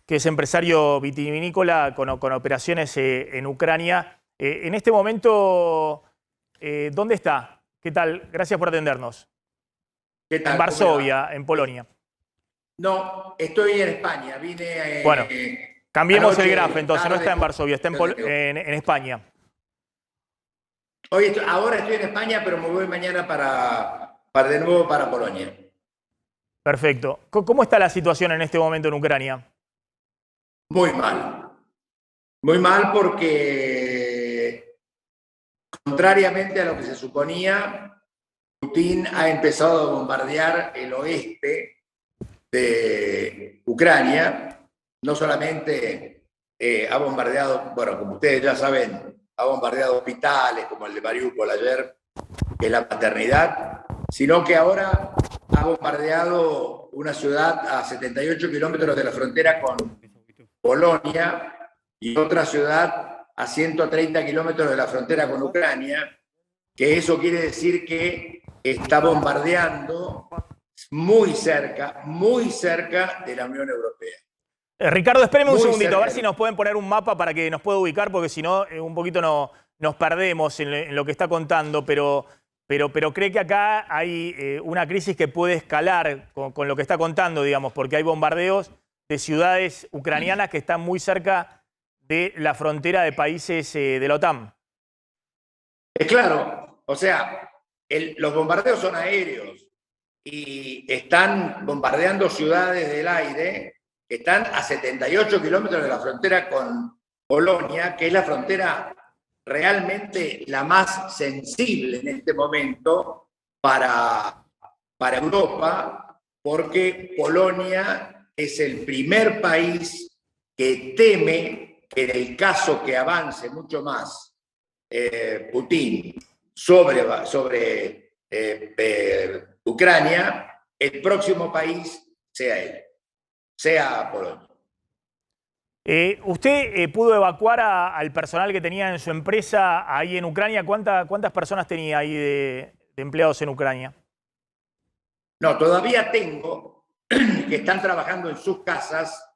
que es empresario vitivinícola con operaciones en Ucrania. En este momento, ¿dónde está? ¿Qué tal? Gracias por atendernos. ¿Qué tal? En Varsovia, en Polonia. No, estoy en España. Vine. Bueno, cambiemos anoche, el grafo entonces. No tarde, está en Varsovia, está en España. Ahora estoy en España, pero me voy mañana de nuevo para Polonia. Perfecto. ¿Cómo está la situación en este momento en Ucrania? Muy mal. Muy mal porque, contrariamente a lo que se suponía, Putin ha empezado a bombardear el oeste de Ucrania. No solamente ha bombardeado, bueno, como ustedes ya saben, ha bombardeado hospitales como el de Mariupol ayer, que es la maternidad, sino que ahora ha bombardeado una ciudad a 78 kilómetros de la frontera con Polonia y otra ciudad a 130 kilómetros de la frontera con Ucrania, que eso quiere decir que está bombardeando muy cerca de la Unión Europea. Ricardo, espéreme un Muy segundito, a ver cerca. si nos pueden poner un mapa para que nos pueda ubicar, porque si no, un poquito nos perdemos en lo que está contando, pero cree que acá hay una crisis que puede escalar con lo que está contando, digamos, porque hay bombardeos de ciudades ucranianas que están muy cerca de la frontera de países de la OTAN. Es claro, o sea, los bombardeos son aéreos y están bombardeando ciudades del aire que están a 78 kilómetros de la frontera con Polonia, que es la frontera realmente la más sensible en este momento para Europa, porque Polonia es el primer país que teme que en el caso que avance mucho más Putin sobre Ucrania, el próximo país sea él, sea Polonia. ¿Usted pudo evacuar al personal que tenía en su empresa ahí en Ucrania? ¿Cuántas personas tenía ahí de empleados en Ucrania? No, todavía tengo, que están trabajando en sus casas,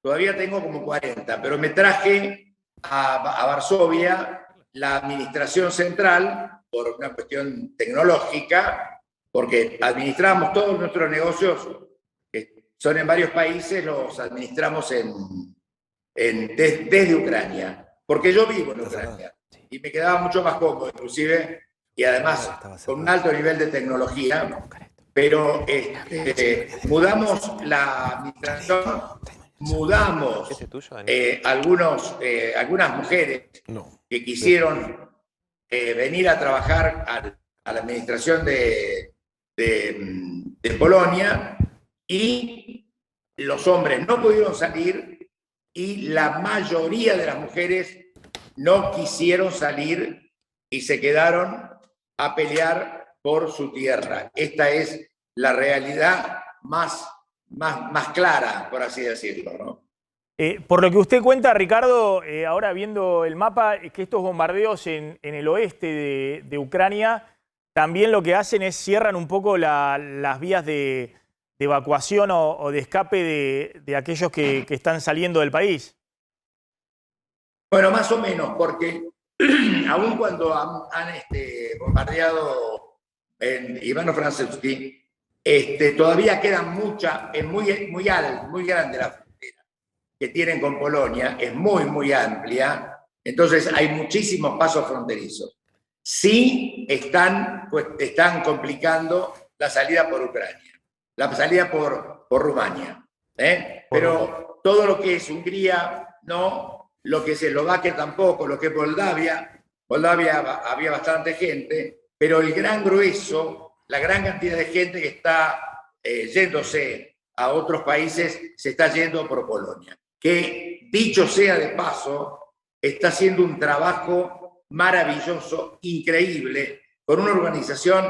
todavía tengo como 40, pero me traje a Varsovia la administración central por una cuestión tecnológica, porque administramos todos nuestros negocios, que son en varios países, los administramos desde Ucrania, porque yo vivo en Ucrania y me quedaba mucho más cómodo inclusive, y además con un alto nivel de tecnología, pero mudamos la administración, mudamos algunas mujeres que quisieron venir a trabajar a la administración de Polonia, y los hombres no pudieron salir y la mayoría de las mujeres no quisieron salir y se quedaron a pelear por su tierra. Esta es la realidad más clara, por así decirlo, ¿no? Por lo que usted cuenta, Ricardo, ahora viendo el mapa, es que estos bombardeos en el oeste de Ucrania también lo que hacen es cierran un poco las vías de evacuación o de escape de aquellos que están saliendo del país. Bueno, más o menos, porque aun cuando han bombardeado en Ivano-Frankivsk, todavía queda mucha, es muy grande la frontera que tienen con Polonia, es muy amplia, Entonces hay muchísimos pasos fronterizos. Sí están complicando la salida por Ucrania, la salida por Rumania. Pero todo lo que es Hungría, no, lo que es Eslovaquia tampoco, lo que es Moldavia había bastante gente, pero el gran grueso, la gran cantidad de gente que está yéndose a otros países, se está yendo por Polonia. Que, dicho sea de paso, está haciendo un trabajo maravilloso, increíble, con una organización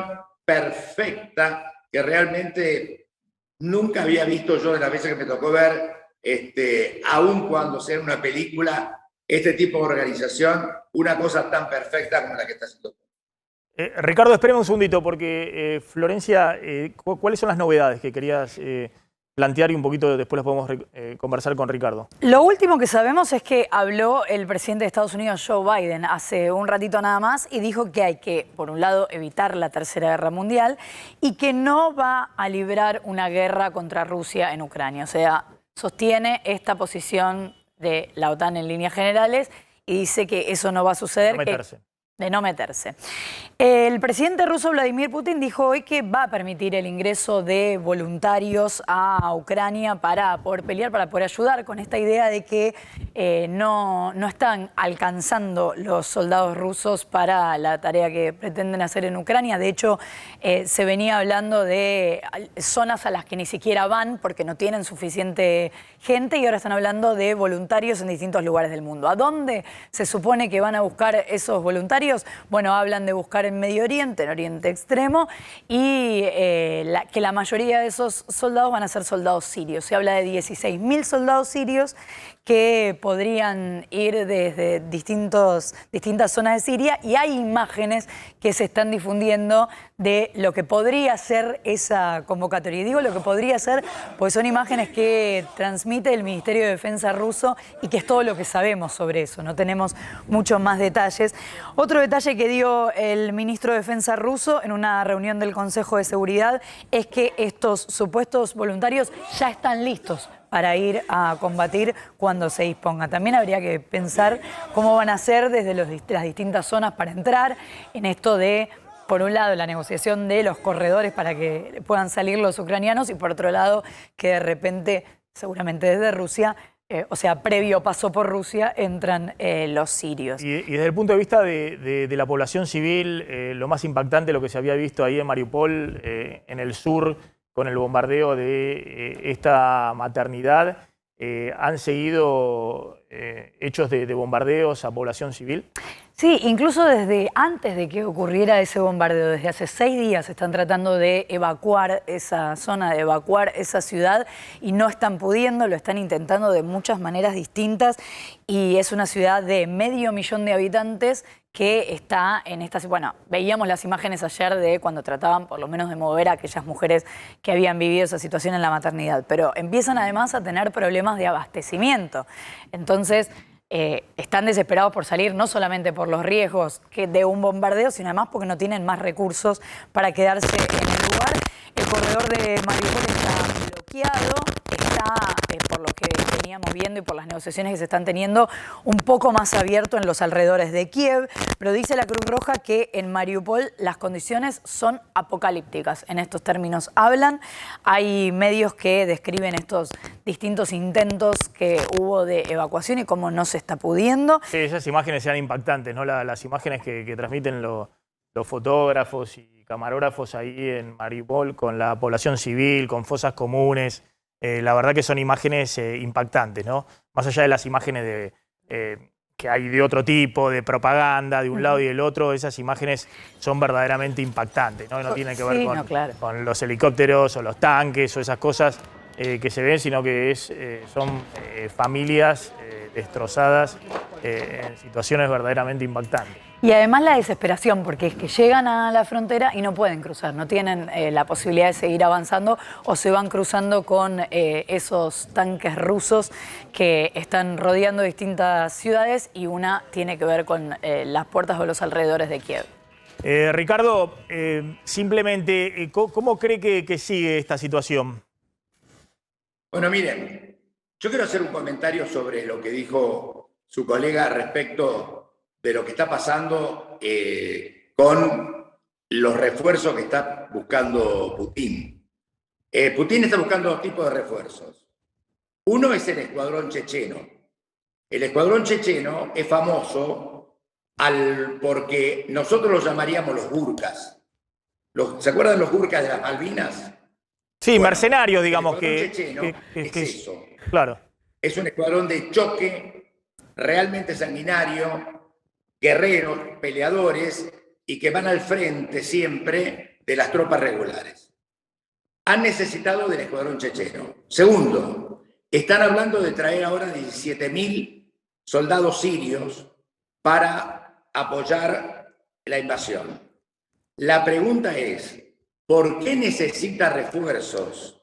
perfecta que realmente nunca había visto yo de las veces que me tocó ver, aun cuando sea una película, este tipo de organización, una cosa tan perfecta como la que está haciendo. Ricardo, espérame un segundito, porque Florencia, ¿cuáles son las novedades que querías plantear y un poquito después las podemos conversar con Ricardo? Lo último que sabemos es que habló el presidente de Estados Unidos, Joe Biden, hace un ratito nada más y dijo que hay que, por un lado, evitar la Tercera Guerra Mundial y que no va a librar una guerra contra Rusia en Ucrania. O sea, sostiene esta posición de la OTAN en líneas generales y dice que eso no va a suceder. De no meterse. El presidente ruso Vladimir Putin dijo hoy que va a permitir el ingreso de voluntarios a Ucrania para poder pelear, para poder ayudar, con esta idea de que no están alcanzando los soldados rusos para la tarea que pretenden hacer en Ucrania. De hecho, se venía hablando de zonas a las que ni siquiera van porque no tienen suficiente gente y ahora están hablando de voluntarios en distintos lugares del mundo. ¿A dónde se supone que van a buscar esos voluntarios? Bueno, hablan de buscar en Medio Oriente, en Oriente Extremo, y que la mayoría de esos soldados van a ser soldados sirios. Se habla de 16.000 soldados sirios que podrían ir desde distintas zonas de Siria y hay imágenes que se están difundiendo de lo que podría ser esa convocatoria. Y digo lo que podría ser, pues son imágenes que transmite el Ministerio de Defensa ruso y que es todo lo que sabemos sobre eso. No tenemos muchos más detalles. Otro detalle que dio el ministro de Defensa ruso en una reunión del Consejo de Seguridad es que estos supuestos voluntarios ya están listos para ir a combatir cuando se disponga. También habría que pensar cómo van a hacer desde las distintas zonas para entrar en esto de, por un lado, la negociación de los corredores para que puedan salir los ucranianos y por otro lado, que de repente, seguramente desde Rusia, o sea, previo paso por Rusia, entran los sirios. Y desde el punto de vista de la población civil, lo más impactante, lo que se había visto ahí en Mariupol, en el sur, con el bombardeo de esta maternidad, ¿han seguido hechos de bombardeos a población civil? Sí, incluso desde antes de que ocurriera ese bombardeo, desde hace 6 días están tratando de evacuar esa zona, de evacuar esa ciudad y no están pudiendo, lo están intentando de muchas maneras distintas y es una ciudad de 500.000 de habitantes que está en esta... Bueno, veíamos las imágenes ayer de cuando trataban por lo menos de mover a aquellas mujeres que habían vivido esa situación en la maternidad, pero empiezan además a tener problemas de abastecimiento. Entonces, están desesperados por salir, no solamente por los riesgos de un bombardeo, sino además porque no tienen más recursos para quedarse en el lugar. El corredor de Mariupol está bloqueado, está, por lo que veníamos viendo y por las negociaciones que se están teniendo, un poco más abierto en los alrededores de Kiev, pero dice la Cruz Roja que en Mariupol las condiciones son apocalípticas. En estos términos hablan. Hay medios que describen estos distintos intentos que hubo de evacuación y cómo no se está pudiendo. Sí, esas imágenes eran impactantes, ¿no? Las imágenes que transmiten los fotógrafos y camarógrafos ahí en Mariupol con la población civil, con fosas comunes. La verdad que son imágenes impactantes, ¿no? Más allá de las imágenes que hay de otro tipo, de propaganda, de un lado y del otro, esas imágenes son verdaderamente impactantes, ¿no? No tienen que ver con los helicópteros o los tanques o esas cosas que se ven, sino que son familias destrozadas en situaciones verdaderamente impactantes. Y además la desesperación, porque es que llegan a la frontera y no pueden cruzar, no tienen la posibilidad de seguir avanzando o se van cruzando con esos tanques rusos que están rodeando distintas ciudades y una tiene que ver con las puertas o los alrededores de Kiev. Ricardo, simplemente, ¿cómo cree que sigue esta situación? Bueno, miren, yo quiero hacer un comentario sobre lo que dijo su colega respecto de lo que está pasando con los refuerzos que está buscando Putin. Putin está buscando dos tipos de refuerzos. Uno es el escuadrón checheno. El escuadrón checheno es famoso porque nosotros lo llamaríamos los gurkas. ¿Se acuerdan los gurkas de las Malvinas? Sí, bueno, mercenarios, digamos, el escuadrón checheno es eso. Claro. Es un escuadrón de choque realmente sanguinario, guerreros, peleadores, y que van al frente siempre de las tropas regulares. Han necesitado del escuadrón checheno. Segundo, están hablando de traer ahora 17.000 soldados sirios para apoyar la invasión. La pregunta es, ¿por qué necesita refuerzos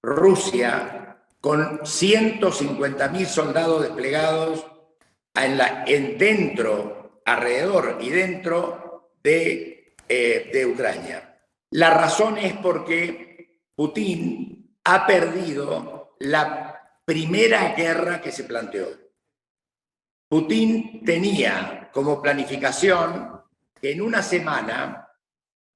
Rusia con 150.000 soldados desplegados alrededor y dentro de Ucrania? La razón es porque Putin ha perdido la primera guerra que se planteó. Putin tenía como planificación que en una semana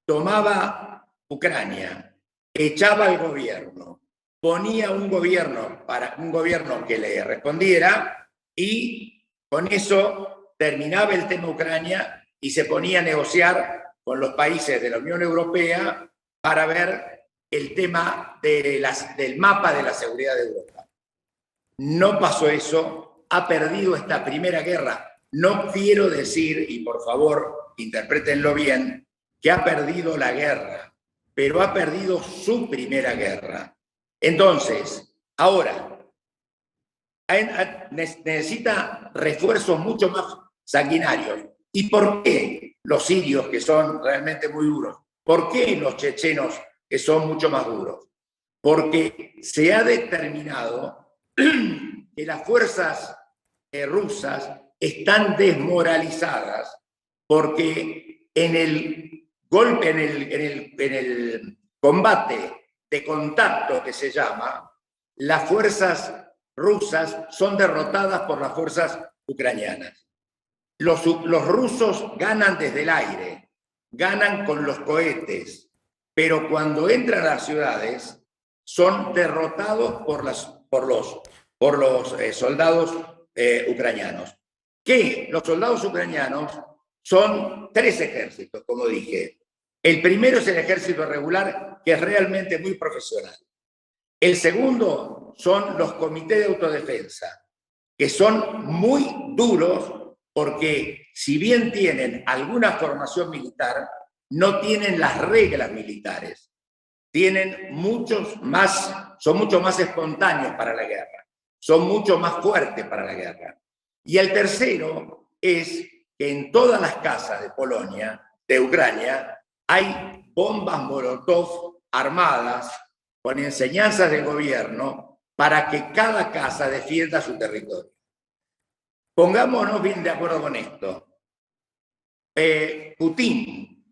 tomaba Ucrania, echaba al gobierno, ponía un gobierno que le respondiera y con eso terminaba el tema Ucrania y se ponía a negociar con los países de la Unión Europea para ver el tema del mapa de la seguridad de Europa. No pasó eso, ha perdido esta primera guerra. No quiero decir, y por favor interprétenlo bien, que ha perdido la guerra, pero ha perdido su primera guerra. Entonces, ahora, necesita refuerzos mucho más sanguinarios. ¿Y por qué los sirios, que son realmente muy duros? ¿Por qué los chechenos, que son mucho más duros? Porque se ha determinado que las fuerzas rusas están desmoralizadas porque en el golpe, en el combate de contacto que se llama, las fuerzas rusas son derrotadas por las fuerzas ucranianas. Los rusos ganan desde el aire, ganan con los cohetes, pero cuando entran a las ciudades son derrotados por los soldados ucranianos. Que los soldados ucranianos son 3 ejércitos, como dije. El primero es el ejército regular, que es realmente muy profesional. El segundo son los comités de autodefensa, que son muy duros porque si bien tienen alguna formación militar, no tienen las reglas militares. Son mucho más espontáneos para la guerra, son mucho más fuertes para la guerra. Y el tercero es que en todas las casas de Polonia, de Ucrania, hay bombas Molotov armadas con enseñanzas del gobierno para que cada casa defienda su territorio. Pongámonos bien de acuerdo con esto. Putin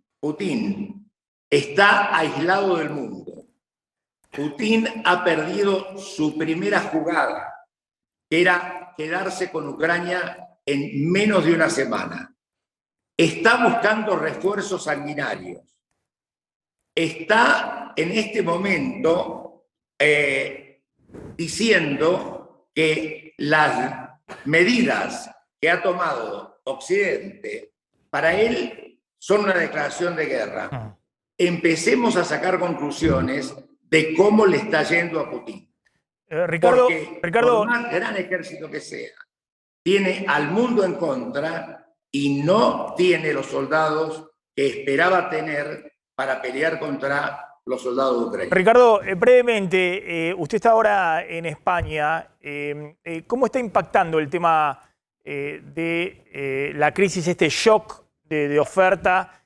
está aislado del mundo. Putin ha perdido su primera jugada, que era quedarse con Ucrania en menos de una semana. Está buscando refuerzos sanguinarios. Está en este momento diciendo que las medidas que ha tomado Occidente para él son una declaración de guerra. Empecemos a sacar conclusiones de cómo le está yendo a Putin. Ricardo, por más gran ejército que sea, tiene al mundo en contra y no tiene los soldados que esperaba tener para pelear contra los soldados ucranianos. Ricardo, brevemente, usted está ahora en España. ¿Cómo está impactando el tema de la crisis, este shock de oferta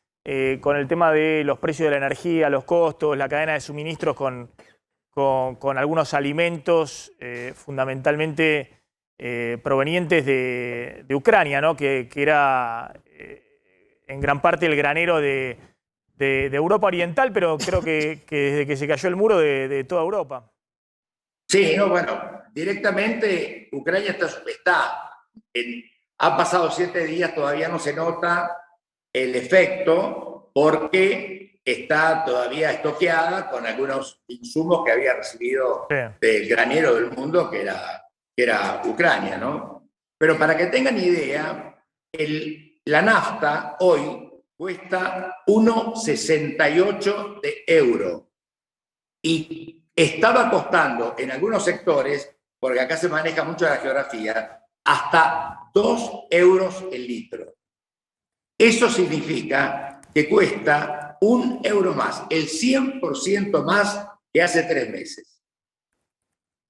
con el tema de los precios de la energía, los costos, la cadena de suministros con algunos alimentos fundamentalmente provenientes de Ucrania, ¿no? que era en gran parte el granero de Europa Oriental, pero creo que desde que se cayó el muro de toda Europa. Sí, no, bueno, directamente Ucrania está Han pasado 7 días, todavía no se nota el efecto porque está todavía estoqueada con algunos insumos que había recibido del granero del mundo, que era Ucrania, ¿no? Pero para que tengan idea, la nafta hoy cuesta 1,68 de euro y estaba costando en algunos sectores, porque acá se maneja mucho la geografía, hasta 2 euros el litro. Eso significa que cuesta 1 euro más, el 100% más que hace 3 meses.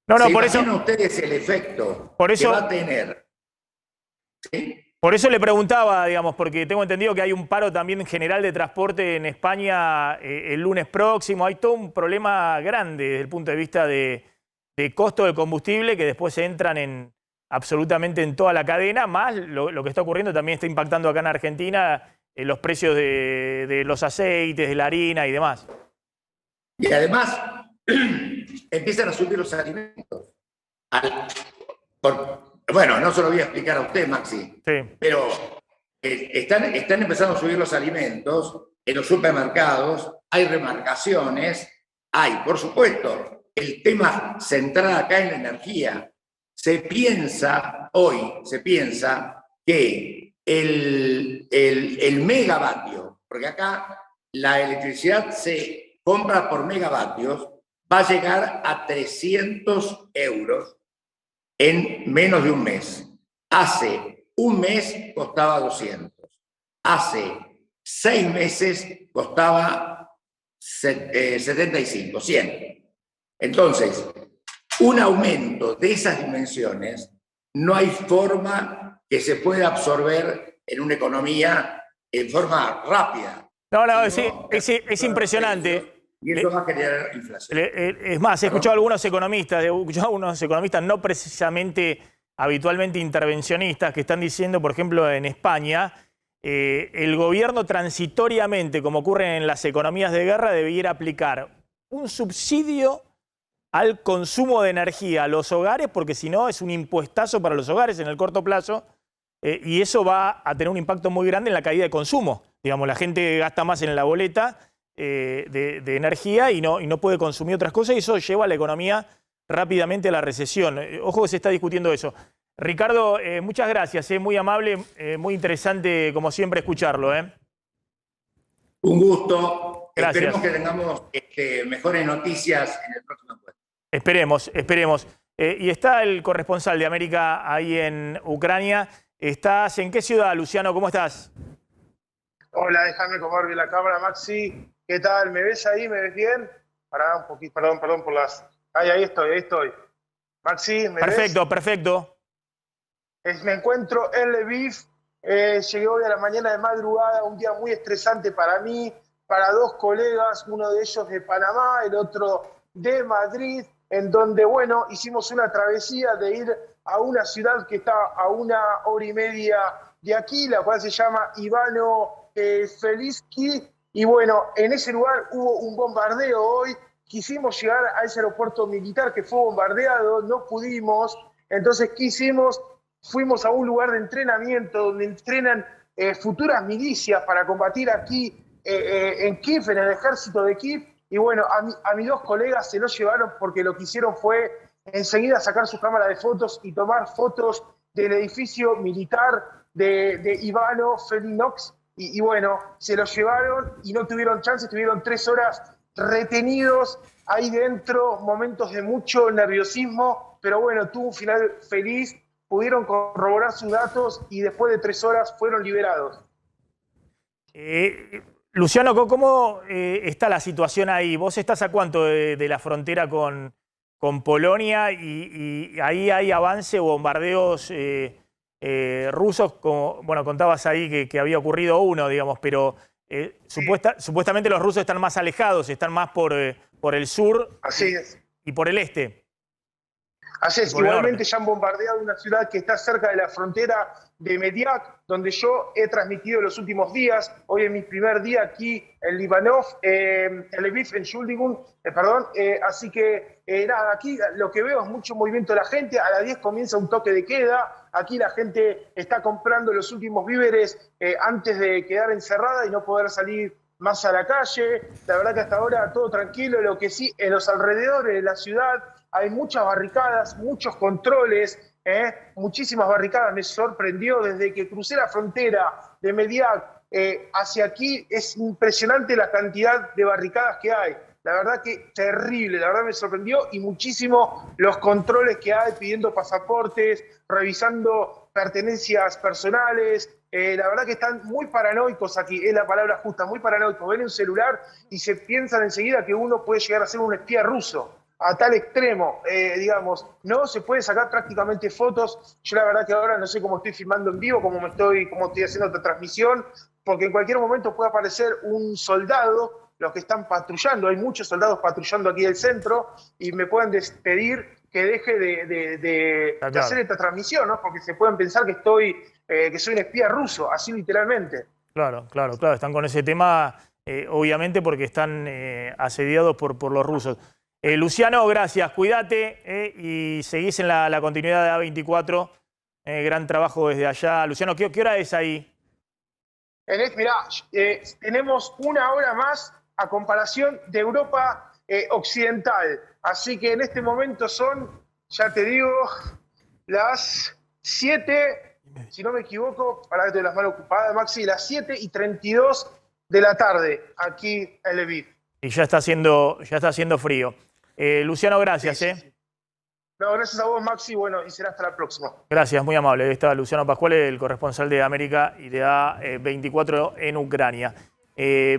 No, ¿Se por eso. imaginan ustedes el efecto que va a tener? ¿Sí? Por eso le preguntaba, digamos, porque tengo entendido que hay un paro también general de transporte en España el lunes próximo. Hay todo un problema grande desde el punto de vista de costo del combustible que después entran absolutamente en toda la cadena, más lo que está ocurriendo también está impactando acá en Argentina los precios de los aceites, de la harina y demás. Y además empiezan a subir los alimentos. Bueno, no se lo voy a explicar a usted, Maxi, pero están empezando a subir los alimentos en los supermercados, hay remarcaciones, por supuesto, el tema central acá en la energía. Se piensa que el megavatio, porque acá la electricidad se compra por megavatios, va a llegar a 300 euros en menos de un mes. Hace un mes costaba 200. Hace 6 meses costaba 75, 100. Entonces, un aumento de esas dimensiones no hay forma que se pueda absorber en una economía en forma rápida. Es impresionante. Y eso va a generar inflación. Es más, he escuchado a algunos economistas, no precisamente habitualmente intervencionistas, que están diciendo, por ejemplo, en España, el gobierno transitoriamente, como ocurre en las economías de guerra, debiera aplicar un subsidio al consumo de energía a los hogares, porque si no es un impuestazo para los hogares en el corto plazo, y eso va a tener un impacto muy grande en la caída de consumo. Digamos, la gente gasta más en la boleta de energía y no puede consumir otras cosas, y eso lleva a la economía rápidamente a la recesión. Ojo que se está discutiendo eso. Ricardo, muchas gracias, muy amable, muy interesante como siempre escucharlo. Un gusto. Gracias. Esperemos que tengamos mejores noticias en el próximo encuentro. Esperemos. Y está el corresponsal de América ahí en Ucrania. ¿Estás en qué ciudad, Luciano? ¿Cómo estás? Hola, déjame comer bien la cámara, Maxi. ¿Qué tal? ¿Me ves ahí? ¿Me ves bien? Pará un poquito, perdón por las... Ahí estoy. Maxi, ¿me ves? Perfecto. Me encuentro en Lviv. Llegué hoy a la mañana de madrugada, un día muy estresante para mí, para 2 colegas, uno de ellos de Panamá, el otro de Madrid, en donde, bueno, hicimos una travesía de ir a una ciudad que está a 1 hora y media de aquí, la cual se llama Ivano-Frankivsk. Y bueno, en ese lugar hubo un bombardeo hoy. Quisimos llegar a ese aeropuerto militar que fue bombardeado, no pudimos. Entonces, ¿qué hicimos? Fuimos a un lugar de entrenamiento donde entrenan futuras milicias para combatir aquí en Kiev, en el ejército de Kiev. Y bueno, a mis 2 colegas se los llevaron porque lo que hicieron fue enseguida sacar su cámara de fotos y tomar fotos del edificio militar de Ivano-Frankivsk. Y bueno, se los llevaron y no tuvieron chance, estuvieron 3 horas retenidos ahí dentro, momentos de mucho nerviosismo, pero bueno, tuvo un final feliz, pudieron corroborar sus datos y después de 3 horas fueron liberados. Luciano, ¿cómo está la situación ahí? ¿Vos estás a cuánto de la frontera con Polonia y ahí hay avance o bombardeos rusos? Bueno, contabas ahí que había ocurrido uno, digamos, pero supuestamente los rusos están más alejados, están más por el sur. Así es. Y por el este. Así es, Por el igualmente norte. ya han bombardeado una ciudad que está cerca de la frontera de Mediac, donde yo he transmitido los últimos días. Hoy es mi primer día aquí en Libanov, en Lviv, en Shuldigun, así que nada, aquí lo que veo es mucho movimiento de la gente. A las 10 comienza un toque de queda. Aquí la gente está comprando los últimos víveres antes de quedar encerrada y no poder salir más a la calle. La verdad que hasta ahora todo tranquilo. Lo que sí, en los alrededores de la ciudad hay muchas barricadas, muchos controles, muchísimas barricadas. Me sorprendió desde que crucé la frontera de Mediac hacia aquí. Es impresionante la cantidad de barricadas que hay. La verdad que terrible, la verdad me sorprendió, y muchísimo los controles que hay pidiendo pasaportes, revisando pertenencias personales. La verdad que están muy paranoicos aquí, es la palabra justa, muy paranoicos. Ven un celular y se piensan enseguida que uno puede llegar a ser un espía ruso, a tal extremo, digamos. No se puede sacar prácticamente fotos. Yo la verdad que ahora no sé cómo estoy filmando en vivo, cómo estoy haciendo esta transmisión, porque en cualquier momento puede aparecer un soldado, los que están patrullando, hay muchos soldados patrullando aquí del centro, y me pueden pedir que deje de hacer esta transmisión, ¿no? Porque se pueden pensar que que soy un espía ruso, así literalmente. Claro, están con ese tema, obviamente porque están asediados por los rusos. Luciano, gracias, cuídate y seguís en la continuidad de A24. Gran trabajo desde allá. Luciano, ¿qué hora es ahí? Mirá, tenemos una hora más a comparación de Europa occidental. Así que en este momento son, ya te digo, las 7, si no me equivoco, para que te las manos ocupadas, Maxi, las 7:32 de la tarde, aquí en Lviv. Y ya está haciendo frío. Luciano, gracias. No, gracias a vos, Maxi, bueno, y será hasta la próxima. Gracias, muy amable. Ahí está Luciano Pascuale, el corresponsal de América y de A24 en Ucrania.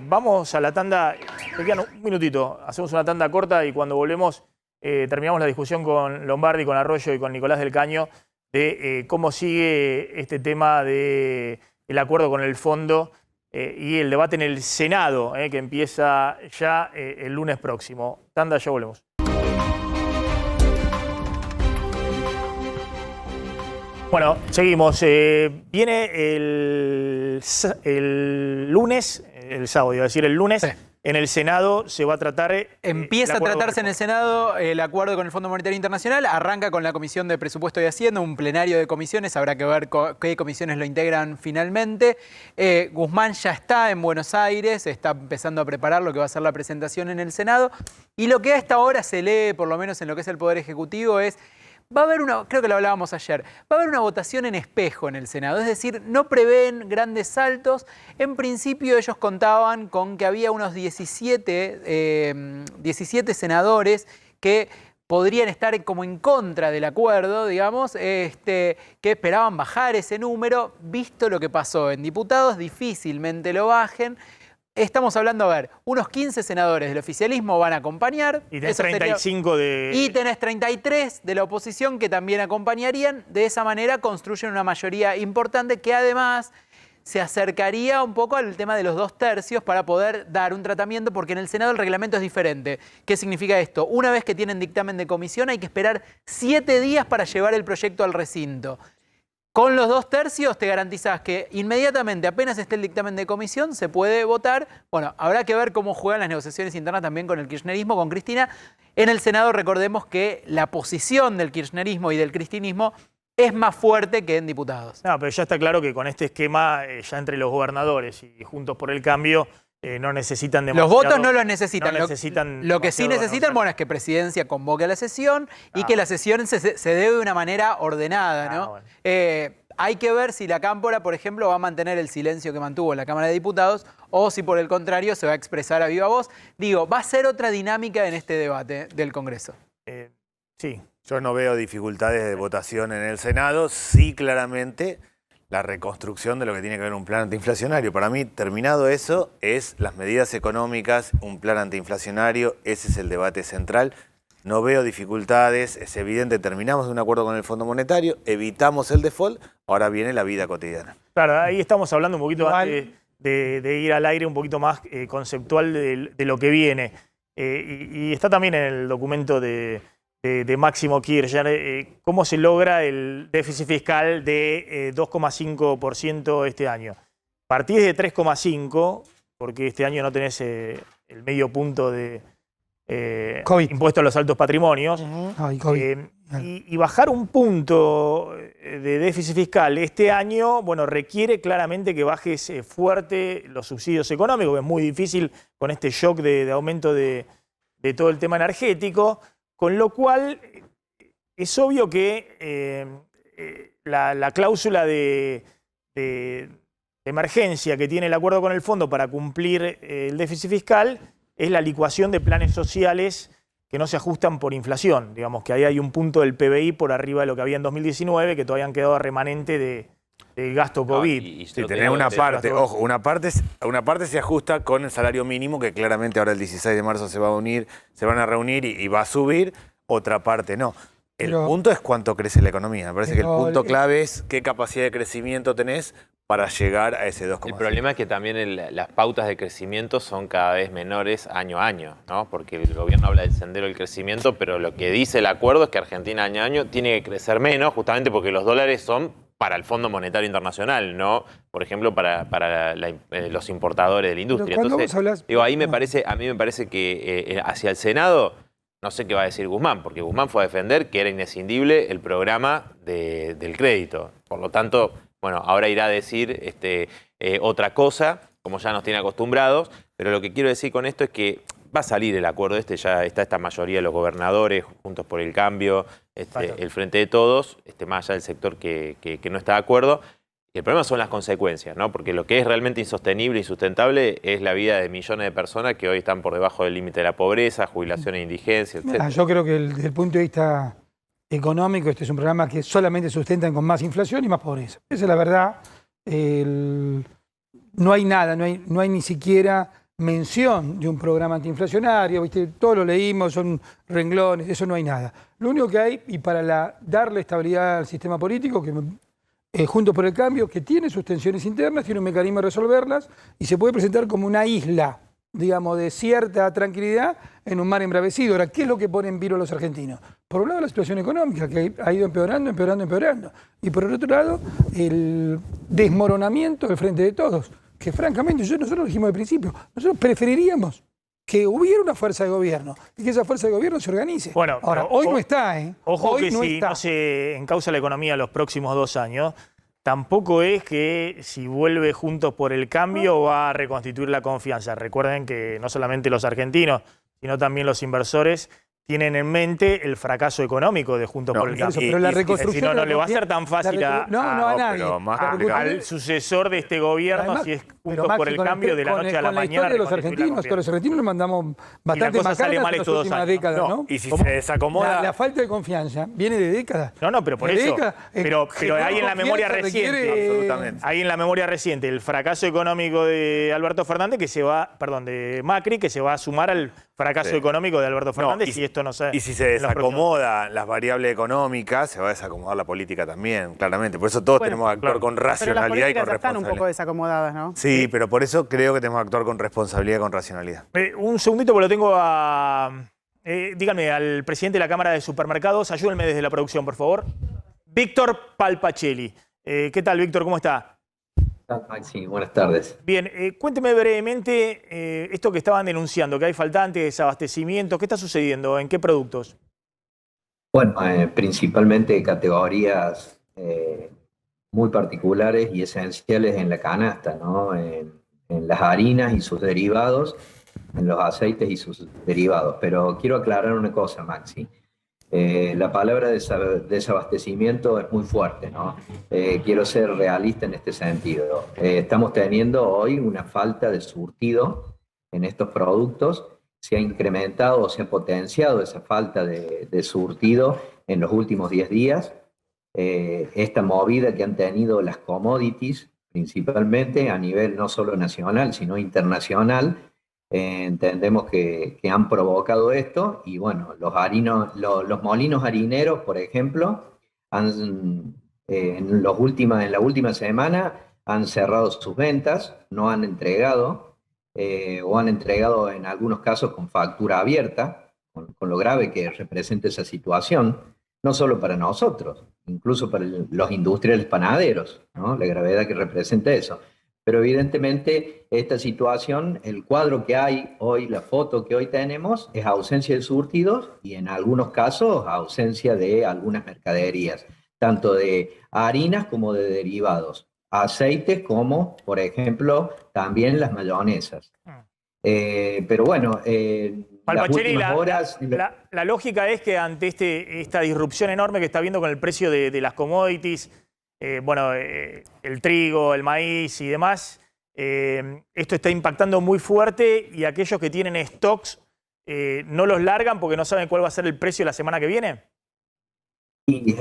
Vamos a la tanda, te quedan un minutito, hacemos una tanda corta y cuando volvemos terminamos la discusión con Lombardi, con Arroyo y con Nicolás del Caño de cómo sigue este tema del acuerdo con el fondo y el debate en el Senado, que empieza ya el lunes próximo. Tanda, ya volvemos. Bueno, seguimos. Viene el lunes, el sábado, iba a decir el lunes, sí. En el Senado se va a tratar... Empieza a tratarse en el Senado el acuerdo con el Fondo Monetario Internacional, arranca con la Comisión de Presupuesto y Hacienda, un plenario de comisiones, habrá que ver qué comisiones lo integran finalmente. Guzmán ya está en Buenos Aires, está empezando a preparar lo que va a ser la presentación en el Senado, y lo que a esta hora se lee, por lo menos en lo que es el Poder Ejecutivo, es... Va a haber creo que lo hablábamos ayer, va a haber una votación en espejo en el Senado, es decir, no prevén grandes saltos. En principio ellos contaban con que había unos 17 senadores que podrían estar como en contra del acuerdo, digamos, que esperaban bajar ese número. Visto lo que pasó en diputados, difícilmente lo bajen. Estamos hablando, a ver, unos 15 senadores del oficialismo van a acompañar. Y tenés 35 de... Y tenés 33 de la oposición que también acompañarían. De esa manera construyen una mayoría importante que además se acercaría un poco al tema de los 2 tercios para poder dar un tratamiento, porque en el Senado el reglamento es diferente. ¿Qué significa esto? Una vez que tienen dictamen de comisión hay que esperar 7 días para llevar el proyecto al recinto. Con los 2 tercios te garantizás que inmediatamente, apenas esté el dictamen de comisión, se puede votar. Bueno, habrá que ver cómo juegan las negociaciones internas también con el kirchnerismo, con Cristina. En el Senado recordemos que la posición del kirchnerismo y del cristinismo es más fuerte que en diputados. No, pero ya está claro que con este esquema, ya entre los gobernadores y Juntos por el Cambio, no necesitan demasiado. Los votos no los necesitan. No lo que sí necesitan, bueno, es que Presidencia convoque a la sesión y que la sesión se dé de una manera ordenada, ¿no? Bueno. Hay que ver si la Cámpora, por ejemplo, va a mantener el silencio que mantuvo en la Cámara de Diputados o si por el contrario se va a expresar a viva voz. Digo, va a ser otra dinámica en este debate del Congreso. Sí. Yo no veo dificultades de votación en el Senado, sí claramente la reconstrucción de lo que tiene que ver un plan antiinflacionario. Para mí, terminado eso, es las medidas económicas, un plan antiinflacionario, ese es el debate central. No veo dificultades, es evidente, terminamos de un acuerdo con el Fondo Monetario, evitamos el default, ahora viene la vida cotidiana. Claro, ahí estamos hablando un poquito antes de ir al aire, un poquito más conceptual de lo que viene. Y está también en el documento de de Máximo Kirchner, ¿cómo se logra el déficit fiscal de 2,5% este año? Partís de 3,5%, porque este año no tenés el medio punto de impuesto a los altos patrimonios. Y bajar un punto de déficit fiscal este año, bueno, requiere claramente que bajes fuerte los subsidios económicos, que es muy difícil con este shock de aumento de todo el tema energético, con lo cual es obvio que la cláusula de emergencia que tiene el acuerdo con el fondo para cumplir el déficit fiscal es la licuación de planes sociales que no se ajustan por inflación. Digamos que ahí hay un punto del PBI por arriba de lo que había en 2019, que todavía han quedado remanente del gasto COVID. Sí, tenés una parte, ojo, una parte se ajusta con el salario mínimo, que claramente ahora el 16 de marzo se van a reunir y va a subir, otra parte no. El punto es cuánto crece la economía. Me parece que el punto clave es qué capacidad de crecimiento tenés para llegar a ese 2,5. El problema es que también las pautas de crecimiento son cada vez menores año a año, ¿no? Porque el gobierno habla del sendero del crecimiento, pero lo que dice el acuerdo es que Argentina año a año tiene que crecer menos, justamente porque los dólares son para el Fondo Monetario Internacional, no, por ejemplo, para los importadores de la industria. Entonces, digo, a mí me parece que hacia el Senado, no sé qué va a decir Guzmán, porque Guzmán fue a defender que era inescindible el programa del crédito. Por lo tanto, bueno, ahora irá a decir otra cosa, como ya nos tiene acostumbrados, pero lo que quiero decir con esto es que va a salir el acuerdo ya está esta mayoría de los gobernadores, Juntos por el Cambio, el Frente de Todos, más allá del sector que no está de acuerdo. Y el problema son las consecuencias, ¿no? Porque lo que es realmente insostenible e insustentable es la vida de millones de personas que hoy están por debajo del límite de la pobreza, jubilación e indigencia, etc. Yo creo que desde el punto de vista económico, este es un programa que solamente sustentan con más inflación y más pobreza. Esa es la verdad. No hay nada, no hay ni siquiera mención de un programa antiinflacionario, ¿viste? Todo lo leímos, son renglones, eso no hay nada. Lo único que hay, y para darle estabilidad al sistema político, que Juntos por el Cambio, que tiene sus tensiones internas, tiene un mecanismo de resolverlas y se puede presentar como una isla, digamos, de cierta tranquilidad en un mar embravecido. Ahora, ¿qué es lo que pone en vilo a los argentinos? Por un lado, la situación económica, que ha ido empeorando. Y por el otro lado, el desmoronamiento del Frente de Todos, que francamente nosotros lo dijimos al principio, nosotros preferiríamos que hubiera una fuerza de gobierno y que esa fuerza de gobierno se organice. Bueno, ahora, hoy no está, ¿eh? Ojo hoy que si no se encausa la economía los próximos 2 años, tampoco es que si vuelve Juntos por el Cambio va a reconstituir la confianza. Recuerden que no solamente los argentinos, sino también los inversores tienen en mente el fracaso económico de Juntos por el Cambio. Pero la reconstrucción no le va a ser tan fácil a nadie. Al sucesor de este gobierno, además, si es Juntos por el Cambio, de la noche a la mañana. De los argentinos, que a los argentinos le mandamos bastante más sale mal estos 2 años. Décadas, ¿no? Y si se desacomoda. La falta de confianza viene de décadas. No, pero por eso. Pero hay en la memoria reciente. Absolutamente. Hay en la memoria reciente el fracaso económico de Alberto Fernández, de Macri, que se va a sumar al fracaso económico de Alberto Fernández y esto no se... Y si se desacomodan las variables económicas, se va a desacomodar la política también, claramente. Por eso todos tenemos que actuar con racionalidad y con responsabilidad. Están un poco desacomodadas, ¿no? Sí, pero por eso creo que tenemos que actuar con responsabilidad y con racionalidad. Un segundito, porque lo tengo díganme, al presidente de la Cámara de Supermercados, ayúdenme desde la producción, por favor. Víctor Palpacelli. ¿Qué tal, Víctor? ¿Cómo está? Maxi, buenas tardes. Bien, cuénteme brevemente esto que estaban denunciando, que hay faltantes, desabastecimientos. ¿Qué está sucediendo? ¿En qué productos? Bueno, principalmente categorías muy particulares y esenciales en la canasta, ¿no? En las harinas y sus derivados, en los aceites y sus derivados. Pero quiero aclarar una cosa, Maxi. La palabra desabastecimiento es muy fuerte, ¿no? Quiero ser realista en este sentido. Estamos teniendo hoy una falta de surtido en estos productos. Se ha incrementado o se ha potenciado esa falta de surtido en los últimos 10 días. Esta movida que han tenido las commodities, principalmente a nivel no solo nacional, sino internacional, entendemos que han provocado esto y bueno, los molinos harineros, por ejemplo, en la última semana han cerrado sus ventas, no han entregado o han entregado en algunos casos con factura abierta, con lo grave que representa esa situación, no solo para nosotros, incluso para los industriales panaderos, ¿no? La gravedad que representa eso. Pero evidentemente esta situación, el cuadro que hay hoy, la foto que hoy tenemos, es ausencia de surtidos y en algunos casos ausencia de algunas mercaderías, tanto de harinas como de derivados, aceites como, por ejemplo, también las mayonesas. Pero bueno, las últimas horas... La lógica es que ante esta disrupción enorme que está habiendo con el precio de las commodities, el trigo, el maíz y demás, esto está impactando muy fuerte y aquellos que tienen stocks no los largan porque no saben cuál va a ser el precio la semana que viene. Y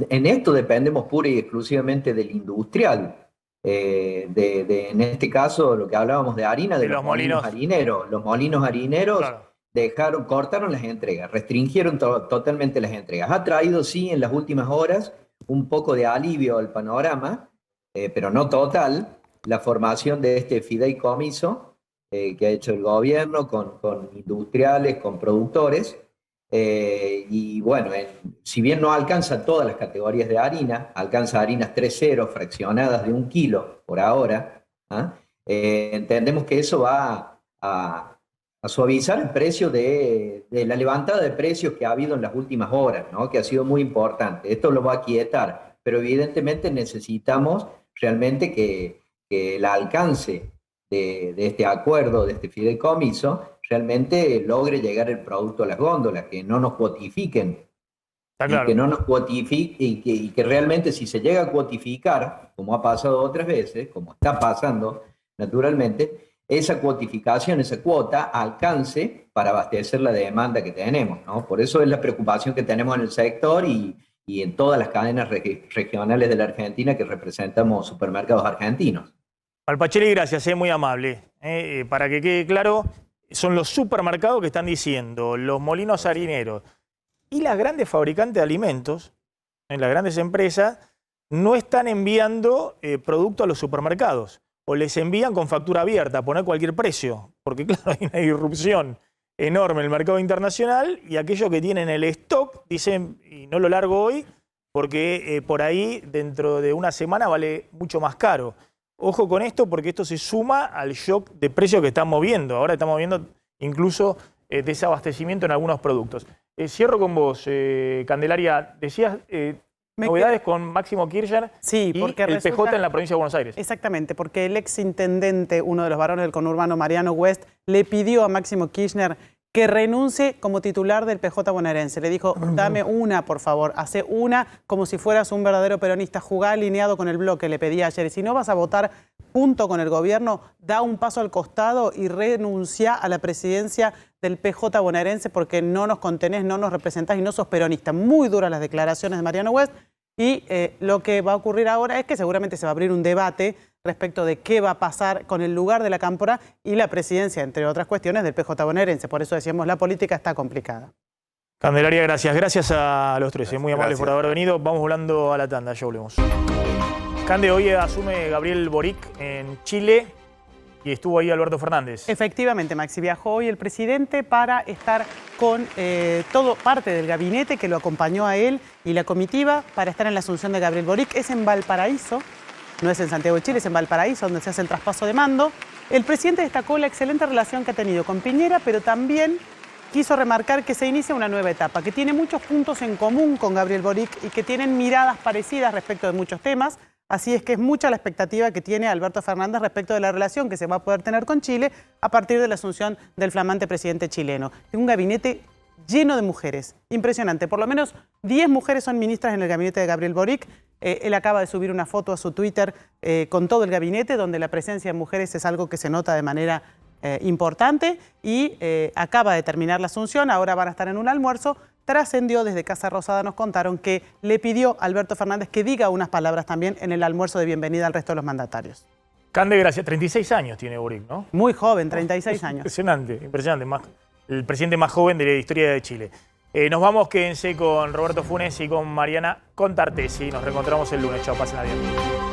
en esto dependemos pura y exclusivamente del industrial. En este caso, lo que hablábamos de harina, de los molinos harineros. Los molinos harineros, claro, cortaron las entregas, restringieron totalmente las entregas. Ha traído, sí, en las últimas horas un poco de alivio al panorama, pero no total, la formación de este fideicomiso que ha hecho el gobierno con industriales, con productores. Y bueno, si bien no alcanza todas las categorías de harina, alcanza harinas 3.0 fraccionadas de 1 kilo por ahora, entendemos que eso va a suavizar el precio de la levantada de precios que ha habido en las últimas horas, ¿no? Que ha sido muy importante. Esto lo va a quietar, pero evidentemente necesitamos realmente que el alcance de este acuerdo, de este fideicomiso, realmente logre llegar el producto a las góndolas, que no nos cuotifiquen. Claro. Y que no nos cuotifique, y que realmente si se llega a cuotificar, como ha pasado otras veces, como está pasando naturalmente, esa cuotificación, esa cuota, alcance para abastecer la demanda que tenemos, ¿no? Por eso es la preocupación que tenemos en el sector y en todas las cadenas regionales de la Argentina que representamos supermercados argentinos. Malpacheli, gracias, muy amable. Para que quede claro, son los supermercados que están diciendo, los molinos harineros y las grandes fabricantes de alimentos, las grandes empresas, no están enviando producto a los supermercados. O les envían con factura abierta, a poner cualquier precio, porque claro, hay una irrupción enorme en el mercado internacional y aquellos que tienen el stock dicen, y no lo largo hoy, porque por ahí dentro de una semana vale mucho más caro. Ojo con esto porque esto se suma al shock de precios que estamos viendo. Ahora estamos viendo incluso desabastecimiento en algunos productos. Cierro con vos, Candelaria. Decías... novedades con Máximo Kirchner y el PJ en la provincia de Buenos Aires. Exactamente, porque el exintendente, uno de los varones del conurbano, Mariano West, le pidió a Máximo Kirchner que renuncie como titular del PJ bonaerense. Le dijo, dame una, por favor, hace una como si fueras un verdadero peronista, jugá alineado con el bloque, le pedí ayer. Y si no vas a votar junto con el gobierno, da un paso al costado y renuncia a la presidencia del PJ bonaerense porque no nos contenés, no nos representás y no sos peronista. Muy duras las declaraciones de Mariano West. Y lo que va a ocurrir ahora es que seguramente se va a abrir un debate respecto de qué va a pasar con el lugar de la Cámpora y la presidencia, entre otras cuestiones, del PJ bonaerense. Por eso decíamos, la política está complicada. Candelaria, gracias. Gracias a los tres, muy amables por haber venido. Vamos volando a la tanda, ya volvemos. Cande, hoy asume Gabriel Boric en Chile y estuvo ahí Alberto Fernández. Efectivamente, Maxi, viajó hoy el presidente para estar con todo parte del gabinete que lo acompañó a él y la comitiva para estar en la asunción de Gabriel Boric. Es en Valparaíso, no es en Santiago de Chile, es en Valparaíso donde se hace el traspaso de mando. El presidente destacó la excelente relación que ha tenido con Piñera, pero también quiso remarcar que se inicia una nueva etapa, que tiene muchos puntos en común con Gabriel Boric y que tienen miradas parecidas respecto de muchos temas. Así es que es mucha la expectativa que tiene Alberto Fernández respecto de la relación que se va a poder tener con Chile a partir de la asunción del flamante presidente chileno. Un gabinete lleno de mujeres, impresionante. Por lo menos 10 mujeres son ministras en el gabinete de Gabriel Boric. Él acaba de subir una foto a su Twitter con todo el gabinete, donde la presencia de mujeres es algo que se nota de manera importante y acaba de terminar la asunción. Ahora van a estar en un almuerzo. Trascendió desde Casa Rosada, nos contaron que le pidió a Alberto Fernández que diga unas palabras también en el almuerzo de bienvenida al resto de los mandatarios. Cande, gracias. 36 años tiene Boric, ¿no? Muy joven, 36 años. Impresionante, impresionante. El presidente más joven de la historia de Chile. Nos vamos, quédense con Roberto Funes y con Mariana Contartesi. Nos reencontramos el lunes. Chao, pasen bien.